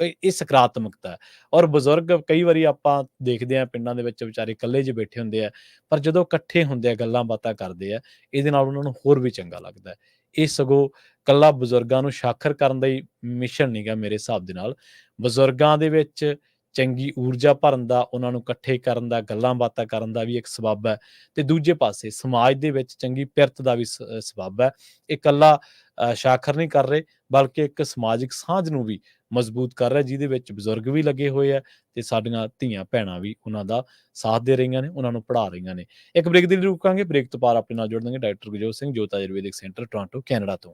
ਇਹ ਸਕਾਰਾਤਮਕਤਾ ਹੈ। ਔਰ ਬਜ਼ੁਰਗ ਕਈ ਵਾਰੀ ਆਪਾਂ ਦੇਖਦੇ ਹਾਂ ਪਿੰਡਾਂ ਦੇ ਵਿੱਚ ਵਿਚਾਰੇ ਇਕੱਲੇ ਜਿਹੇ ਬੈਠੇ ਹੁੰਦੇ ਆ, ਪਰ ਜਦੋਂ ਇਕੱਠੇ ਹੁੰਦੇ ਆ, ਗੱਲਾਂ ਬਾਤਾਂ ਕਰਦੇ ਆ, ਇਹਦੇ ਨਾਲ ਉਹਨਾਂ ਨੂੰ ਹੋਰ ਵੀ ਚੰਗਾ ਲੱਗਦਾ ਹੈ। ਇਹ ਸਗੋਂ ਇਕੱਲਾ ਬਜ਼ੁਰਗਾਂ ਨੂੰ ਸ਼ਾਖਰ ਕਰਨ ਦਾ ਹੀ ਮਿਸ਼ਨ ਨਹੀਂ ਗਾ ਮੇਰੇ ਹਿਸਾਬ ਦੇ ਨਾਲ। ਬਜ਼ੁਰਗਾਂ ਦੇ ਵਿੱਚ ਚੰਗੀ ਊਰਜਾ ਭਰਨ ਦਾ, ਉਹਨਾਂ ਨੂੰ ਇਕੱਠੇ ਕਰਨ ਦਾ, ਗੱਲਾਂ ਬਾਤਾਂ ਕਰਨ ਦਾ ਵੀ ਇੱਕ ਸਬੱਬ ਹੈ। ਤੇ ਦੂਜੇ ਪਾਸੇ ਸਮਾਜ ਦੇ ਵਿੱਚ ਚੰਗੀ ਪਿਰਤ ਦਾ ਵੀ ਸਬੱਬ ਹੈ। ਇਹ ਇਕੱਲਾ ਸ਼ਾਖਰ ਨਹੀਂ ਕਰ ਰਹੇ, ਬਲਕਿ ਇੱਕ ਸਮਾਜਿਕ ਸਾਂਝ ਨੂੰ ਵੀ ਮਜ਼ਬੂਤ ਕਰ ਰਿਹਾ, ਜਿਹਦੇ ਵਿੱਚ ਬਜ਼ੁਰਗ ਵੀ ਲੱਗੇ ਹੋਏ ਆ ਤੇ ਸਾਡੀਆਂ ਧੀਆਂ ਭੈਣਾਂ ਵੀ ਉਹਨਾਂ ਦਾ ਸਾਥ ਦੇ ਰਹੀਆਂ ਨੇ, ਉਹਨਾਂ ਨੂੰ ਪੜ੍ਹਾ ਰਹੀਆਂ ਨੇ। ਇੱਕ ਬ੍ਰੇਕ ਦੇ ਲਈ ਰੁਕਾਂਗੇ। ਬ੍ਰੇਕ ਤੋਂ ਬਾਅਦ ਆਪਣੇ ਨਾਲ ਜੁੜ ਦਾਂਗੇ ਡਾਕਟਰ ਗੁਰਜੋਤ ਸਿੰਘ, ਜੋਤ ਆਯੁਰਵੈਦਿਕ ਸੈਂਟਰ, ਟੋਰਾਂਟੋ, ਕੈਨੇਡਾ ਤੋਂ।